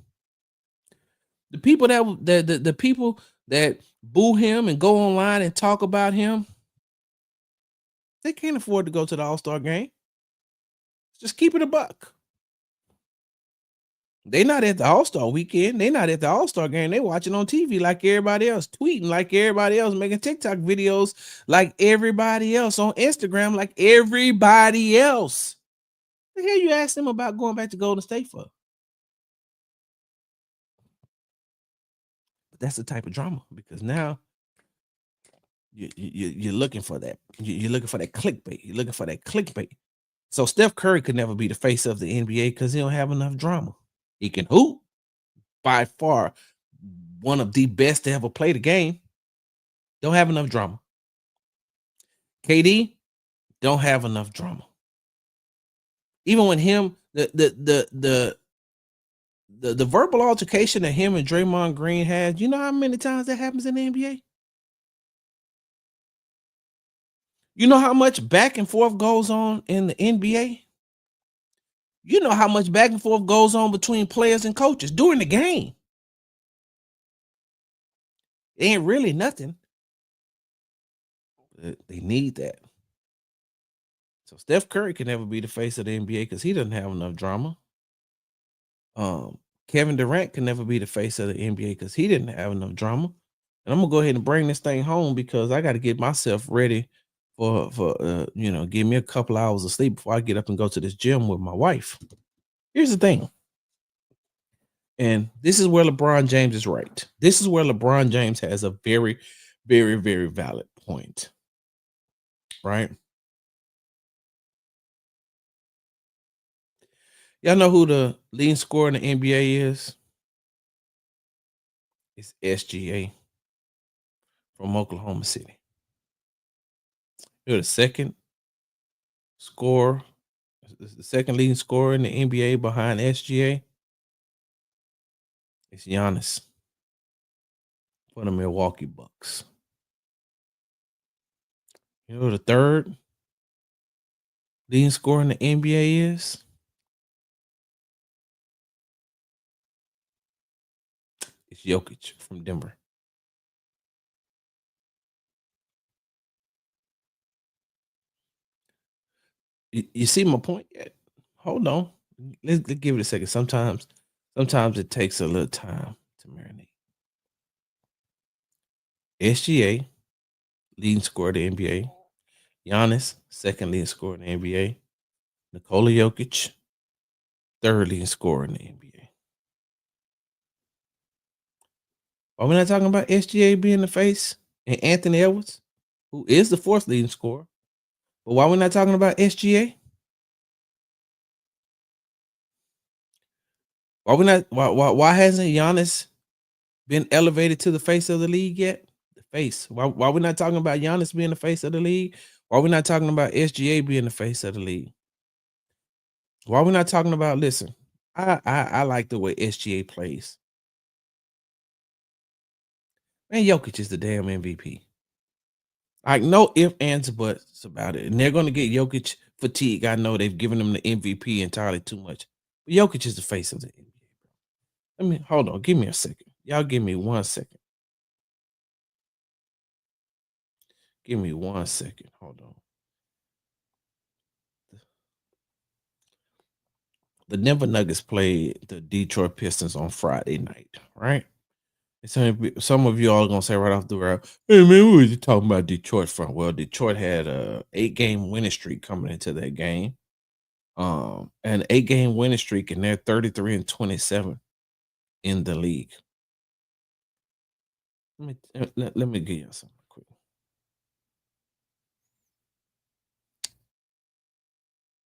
The people the people that boo him and go online and talk about him, they can't afford to go to the All-Star game. Just keep it a buck. They not at the All-Star weekend. They not at the All-Star game. They watching on TV like everybody else, tweeting like everybody else, making TikTok videos like everybody else, on Instagram like everybody else. The hell you ask them about going back to Golden State for? But that's the type of drama, because now you're looking for that. You're looking for that clickbait. You're looking for that clickbait. So Steph Curry could never be the face of the NBA because he don't have enough drama. He can hoop, by far one of the best to ever play the game. Don't have enough drama. KD don't have enough drama. Even when him the verbal altercation that him and Draymond Green had, you know how many times that happens in the NBA? You know how much back and forth goes on in the NBA? You know how much back and forth goes on between players and coaches during the game. It ain't really nothing. They need that. So Steph Curry can never be the face of the NBA because he doesn't have enough drama. Kevin Durant can never be the face of the NBA because he didn't have enough drama. And I'm gonna go ahead and bring this thing home because I got to get myself ready for give me a couple hours of sleep before I get up and go to this gym with my wife. Here's the thing. And this is where LeBron James is right. This is where LeBron James has a very, very, very valid point. Right? Y'all know who the leading scorer in the NBA is? It's SGA from Oklahoma City. You're the second scorer, the second leading scorer in the NBA behind SGA. It's Giannis for the Milwaukee Bucks. You know who the third leading scorer in the NBA is? It's Jokic from Denver. You see my point yet? Hold on. Let's give it a second. Sometimes it takes a little time to marinate. SGA, leading scorer of the NBA. Giannis, second leading scorer in the NBA. Nikola Jokic, third leading scorer in the NBA. Are we not talking about SGA being the face and Anthony Edwards, who is the fourth leading scorer? But why are we not talking about SGA? Why we not? Why hasn't Giannis been elevated to the face of the league yet? The face. Why we not talking about Giannis being the face of the league? Why we not talking about SGA being the face of the league? Why we not talking about? Listen, I like the way SGA plays. Man, Jokic is the damn MVP. Like no ifs, ands, buts about it. And they're gonna get Jokic fatigue. I know they've given him the MVP entirely too much. But Jokic is the face of the NBA. Let me hold on. Give me a second. Y'all give me 1 second. Give me 1 second. Hold on. The Denver Nuggets played the Detroit Pistons on Friday night, right? And some of you all are gonna say right off the bat, "Hey man, what was you talking about Detroit from?" Well, Detroit had a 8-game winning streak coming into that game. An 8-game winning streak, and they're 33-27 in the league. Let me give you something quick.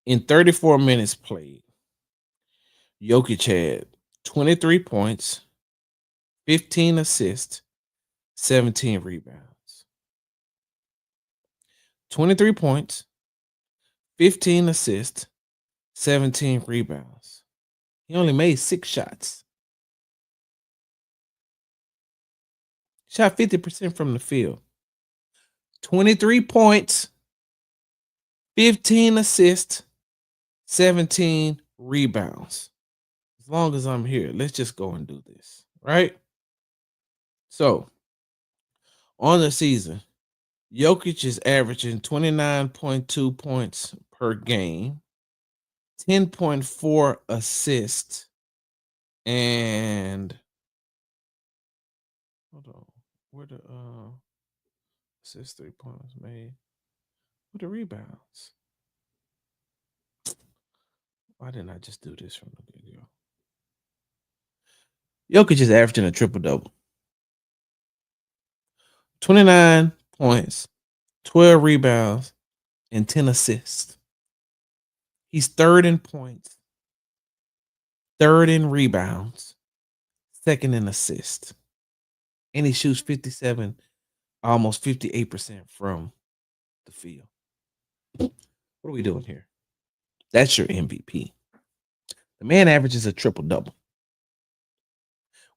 In 34 minutes played, Jokic had 23 points, 15 assists, 17 rebounds. 23 points, 15 assists, 17 rebounds. He only made 6 shots. Shot 50% from the field. 23 points, 15 assists, 17 rebounds. As long as I'm here, let's just go and do this, right? So, on the season, Jokic is averaging 29.2 points per game, 10.4 assists, and hold on, where the assists, 3 points made, what the rebounds? Why didn't I just do this from the video? Jokic is averaging a triple double. 29 points, 12 rebounds, and 10 assists. He's third in points, third in rebounds, second in assists. And he shoots 57, almost 58% from the field. What are we doing here? That's your MVP. The man averages a triple double.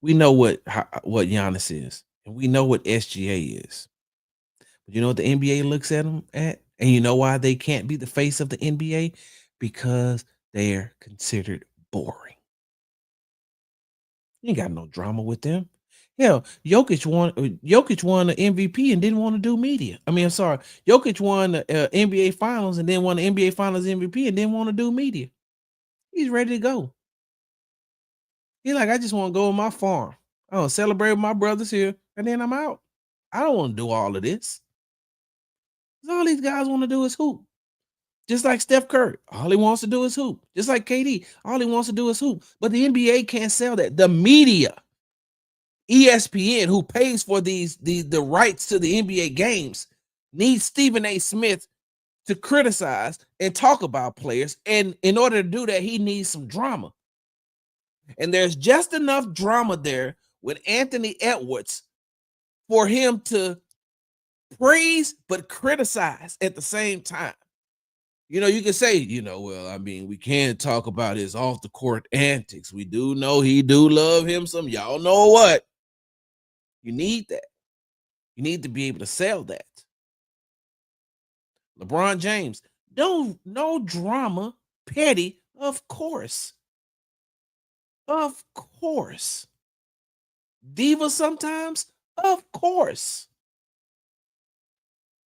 We know what Giannis is, and we know what SGA is. But you know what the NBA looks at them at, and you know why they can't be the face of the NBA? Because they're considered boring. You ain't got no drama with them. Hell, Jokic won the MVP and didn't want to do media. I mean, I'm sorry, Jokic won the NBA Finals and then won the NBA Finals MVP and didn't want to do media. He's ready to go. He's like, I just want to go on my farm. I want to celebrate with my brothers here, and then I'm out. I don't want to do all of this. 'Cause all these guys want to do is hoop. Just like Steph Curry, all he wants to do is hoop. Just like KD, all he wants to do is hoop. But the NBA can't sell that. The media, ESPN, who pays for the rights to the NBA games, needs Stephen A. Smith to criticize and talk about players. And in order to do that, he needs some drama. And there's just enough drama there with Anthony Edwards for him to praise but criticize at the same time. You know, you can say, well, I mean, we can't talk about his off the court antics. We do know he do love him some. Y'all know what? You need that. You need to be able to sell that. LeBron James, no drama, petty, of course. Of course. Diva sometimes, of course.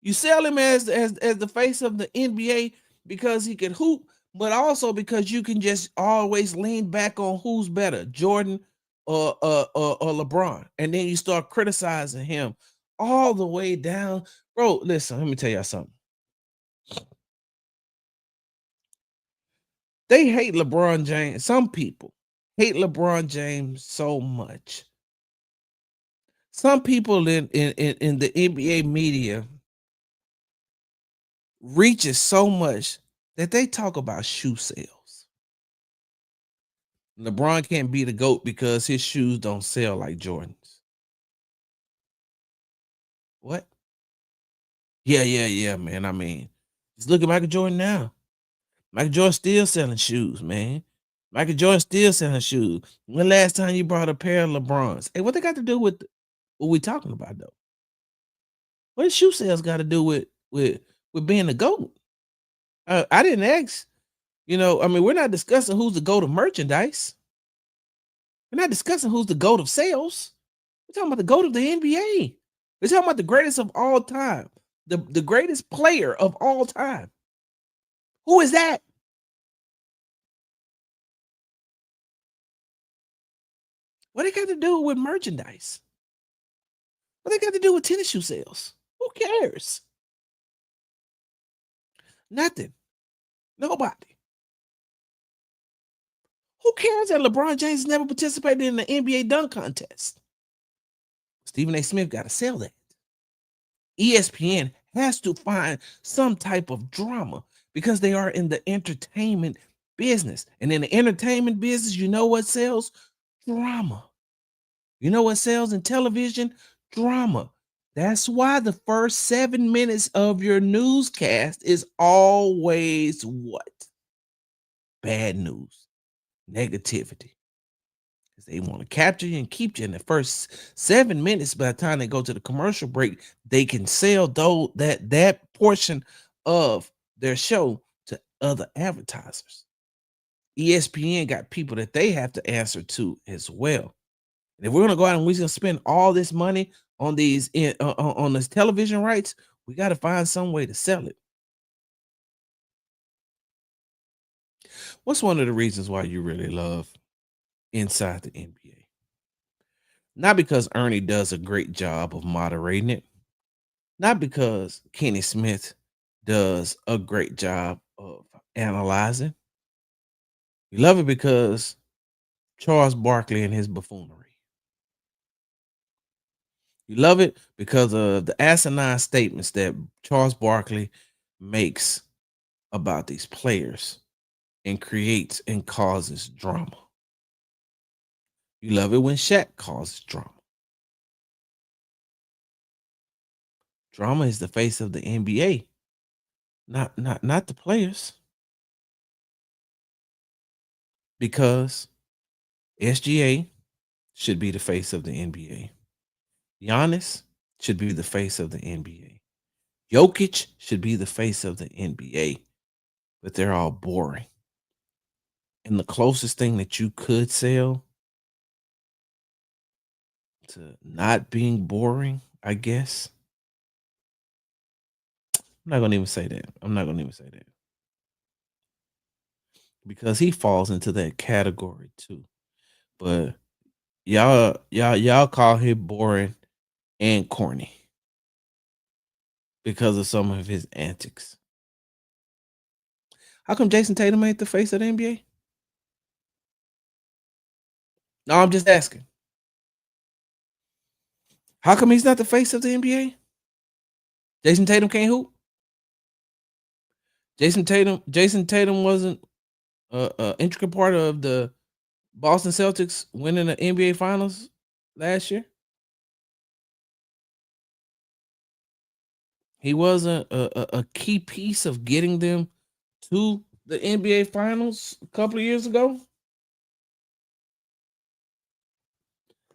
You sell him as the face of the NBA because he can hoop, but also because you can just always lean back on who's better, Jordan or LeBron, and then you start criticizing him all the way down. Bro, listen, let me tell y'all something. They hate LeBron James. Some people hate LeBron James so much. Some people in the NBA media reaches so much that they talk about shoe sales. LeBron can't be the GOAT because his shoes don't sell like Jordan's. What? Yeah, man. I mean, just look at Michael Jordan now. Michael Jordan still selling shoes, man. Michael Jordan still selling shoes. When last time you brought a pair of LeBrons? Hey, what they got to do with what we talking about though? What does shoe sales got to do with being the GOAT? I didn't ask. I mean, we're not discussing who's the GOAT of merchandise. We're not discussing who's the GOAT of sales. We're talking about the GOAT of the NBA. We're talking about the greatest of all time, the greatest player of all time. Who is that? What they got to do with merchandise? What they got to do with tennis shoe sales? Who cares? Nothing. Nobody. Who cares that LeBron James never participated in the NBA dunk contest? Stephen A. Smith got to sell that. ESPN has to find some type of drama because they are in the entertainment business. And in the entertainment business, you know what sells? Drama. You know what sells in television? Drama. That's why the first 7 minutes of your newscast is always what? Bad news, negativity. Because they want to capture you and keep you in the first 7 minutes. By the time they go to the commercial break, they can sell that portion of their show to other advertisers. ESPN got people that they have to answer to as well. And if we're gonna go out and we're gonna spend all this money on these on this television rights, we got to find some way to sell it. What's one of the reasons why you really love Inside the NBA? Not because Ernie does a great job of moderating it, not because Kenny Smith does a great job of analyzing. You love it because Charles Barkley and his buffoonery. You love it because of the asinine statements that Charles Barkley makes about these players and creates and causes drama. You love it when Shaq causes drama. Drama is the face of the NBA. Not the players, because SGA should be the face of the NBA. Giannis should be the face of the NBA. Jokic should be the face of the NBA, but they're all boring. And the closest thing that you could sell to not being boring, I guess. I'm not gonna even say that. I'm not gonna even say that. Because he falls into that category too. But y'all call him boring and corny because of some of his antics. How come Jason Tatum ain't the face of the NBA? No, I'm just asking. How come he's not the face of the NBA? Jason Tatum can't hoop. Jason Tatum wasn't a intricate part of the Boston Celtics winning the NBA Finals last year. He wasn't a key piece of getting them to the NBA Finals a couple of years ago.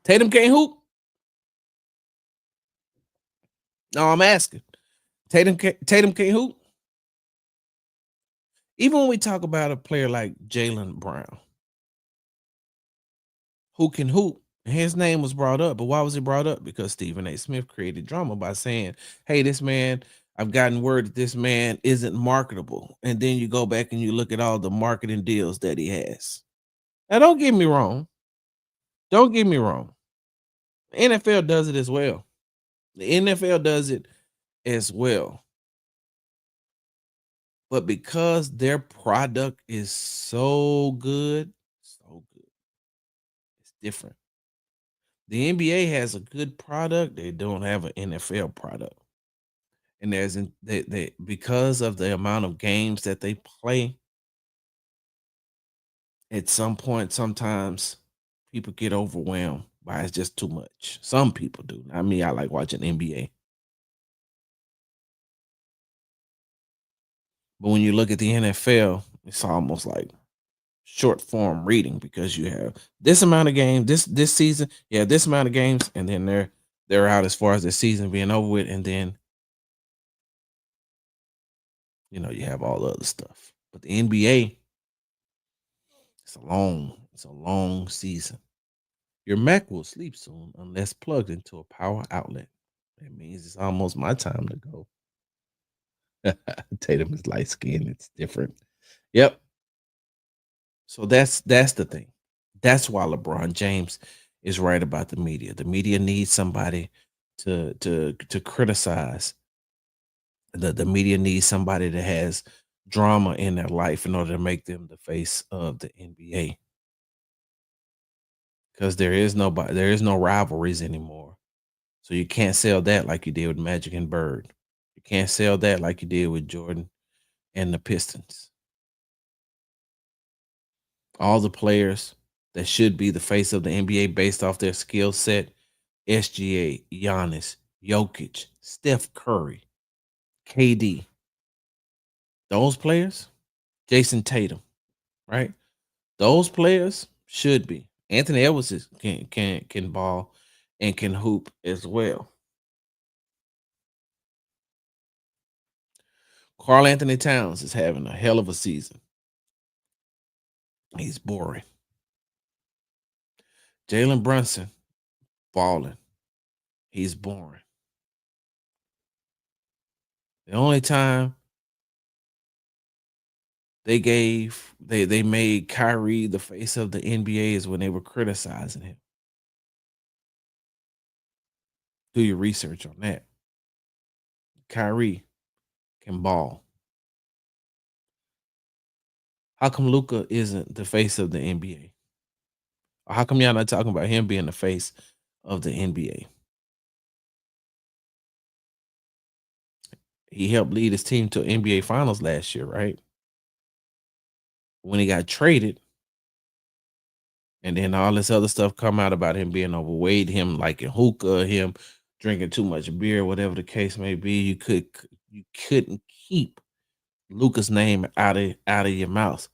Tatum can't hoop. No, I'm asking. Tatum can't hoop. Even when we talk about a player like Jalen Brown, who can hoop, his name was brought up. But why was it brought up? Because Stephen A. Smith created drama by saying, "Hey, this man, I've gotten word that this man isn't marketable." And then you go back and you look at all the marketing deals that he has. Now, don't get me wrong. Don't get me wrong. The NFL does it as well. The NFL does it as well. But because their product is so good, it's different. The NBA has a good product, they don't have an NFL product. And they because of the amount of games that they play, at some point, sometimes people get overwhelmed by it's just too much. Some people do. Not me, I like watching NBA. But when you look at the NFL, it's almost like short form reading because you have this amount of games this season, yeah, this amount of games, and then they're out as far as the season being over with, and then you have all the other stuff. But the NBA, it's a long season. Your Mac will sleep soon unless plugged into a power outlet. That means it's almost my time to go. Tatum is light skinned. It's different. Yep. So that's the thing. That's why LeBron James is right about the media. The media needs somebody to criticize. The media needs somebody that has drama in their life in order to make them the face of the NBA. Because there is no rivalries anymore. So you can't sell that like you did with Magic and Bird. You can't sell that like you did with Jordan and the Pistons. All the players that should be the face of the NBA based off their skill set: SGA, Giannis, Jokic, Steph Curry, KD. Those players, Jason Tatum, right? Those players should be. Anthony Edwards can ball and can hoop as well. Carl Anthony Towns is having a hell of a season. He's boring. Jalen Brunson balling. He's boring. The only time they made Kyrie the face of the NBA is when they were criticizing him. Do your research on that. Kyrie can ball. How come Luca isn't the face of the NBA? Or how come y'all not talking about him being the face of the NBA? He helped lead his team to NBA Finals last year, right? When he got traded, and then all this other stuff come out about him being overweight, him liking hookah, him drinking too much beer, whatever the case may be. You couldn't keep Luka's name out of your mouth.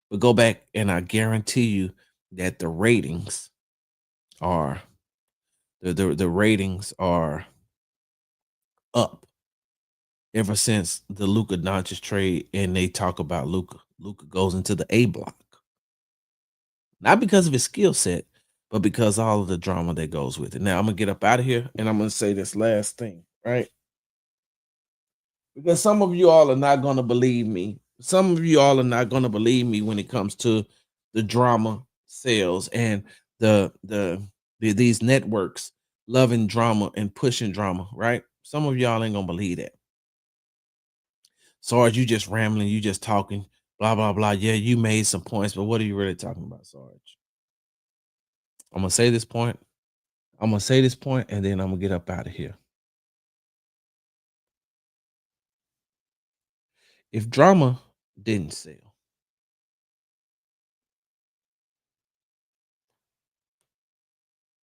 But go back and I guarantee you that the ratings are the ratings are up ever since the Luka Doncic trade, and they talk about Luka. Luka goes into the A block, not because of his skill set, but because all of the drama that goes with it. Now I'm gonna get up out of here, and I'm gonna say this last thing, right? Because some of you all are not gonna believe me. Some of you all are not gonna believe me when it comes to the drama sales and these networks loving drama and pushing drama, right? Some of y'all ain't gonna believe that. Sarge, you just rambling, you just talking, blah, blah, blah. Yeah, you made some points, but what are you really talking about, Sarge? I'm gonna say this point. I'm gonna say this point, and then I'm gonna get up out of here. If drama didn't sell,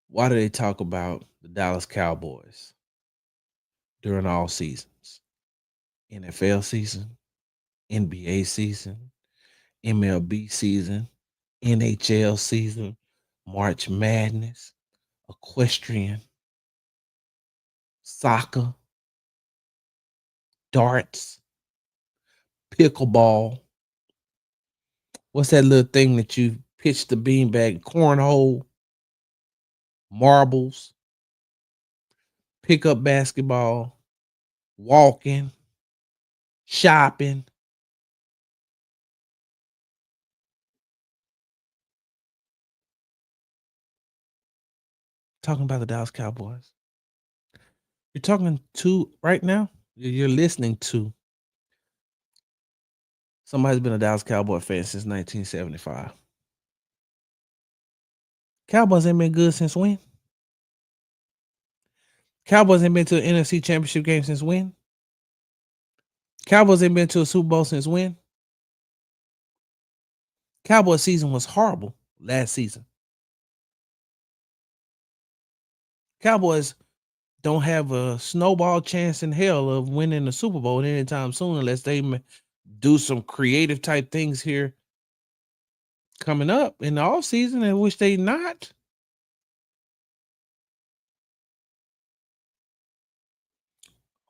why do they talk about the Dallas Cowboys during all seasons? NFL season, NBA season, MLB season, NHL season, March Madness, equestrian, soccer, darts, pickleball. What's that little thing that you pitch the beanbag? Cornhole, marbles, pickup basketball, walking, shopping. Talking about the Dallas Cowboys. You're talking to right now. You're listening to somebody who's been a Dallas Cowboy fan since 1975. Cowboys ain't been good since when? Cowboys ain't been to an NFC Championship game since when? Cowboys ain't been to a Super Bowl since when? Cowboys season was horrible last season. Cowboys don't have a snowball chance in hell of winning the Super Bowl anytime soon unless they do some creative type things here coming up in the off season, and which they not.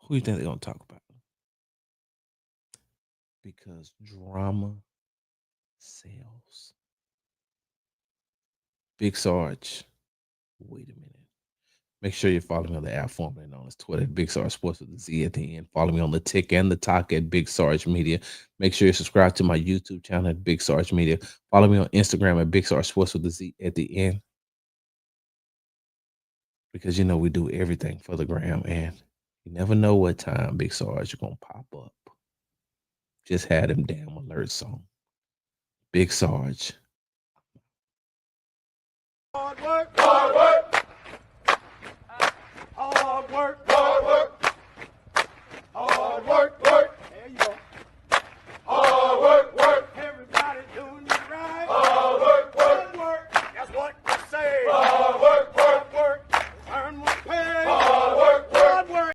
Who you think they're gonna talk about? Because drama sells. Big Sarge. Wait a minute. Make sure you follow me on the app formerly known as Twitter at Big Sarge Sports with the Z at the end. Follow me on the Tick and the Talk at Big Sarge Media. Make sure you subscribe to my YouTube channel at Big Sarge Media. Follow me on Instagram at Big Sarge Sports with the Z at the end. Because you know we do everything for the gram, and you never know what time Big Sarge is gonna pop up. Just had them damn alerts on. Big Sarge. Hard work. Hard work.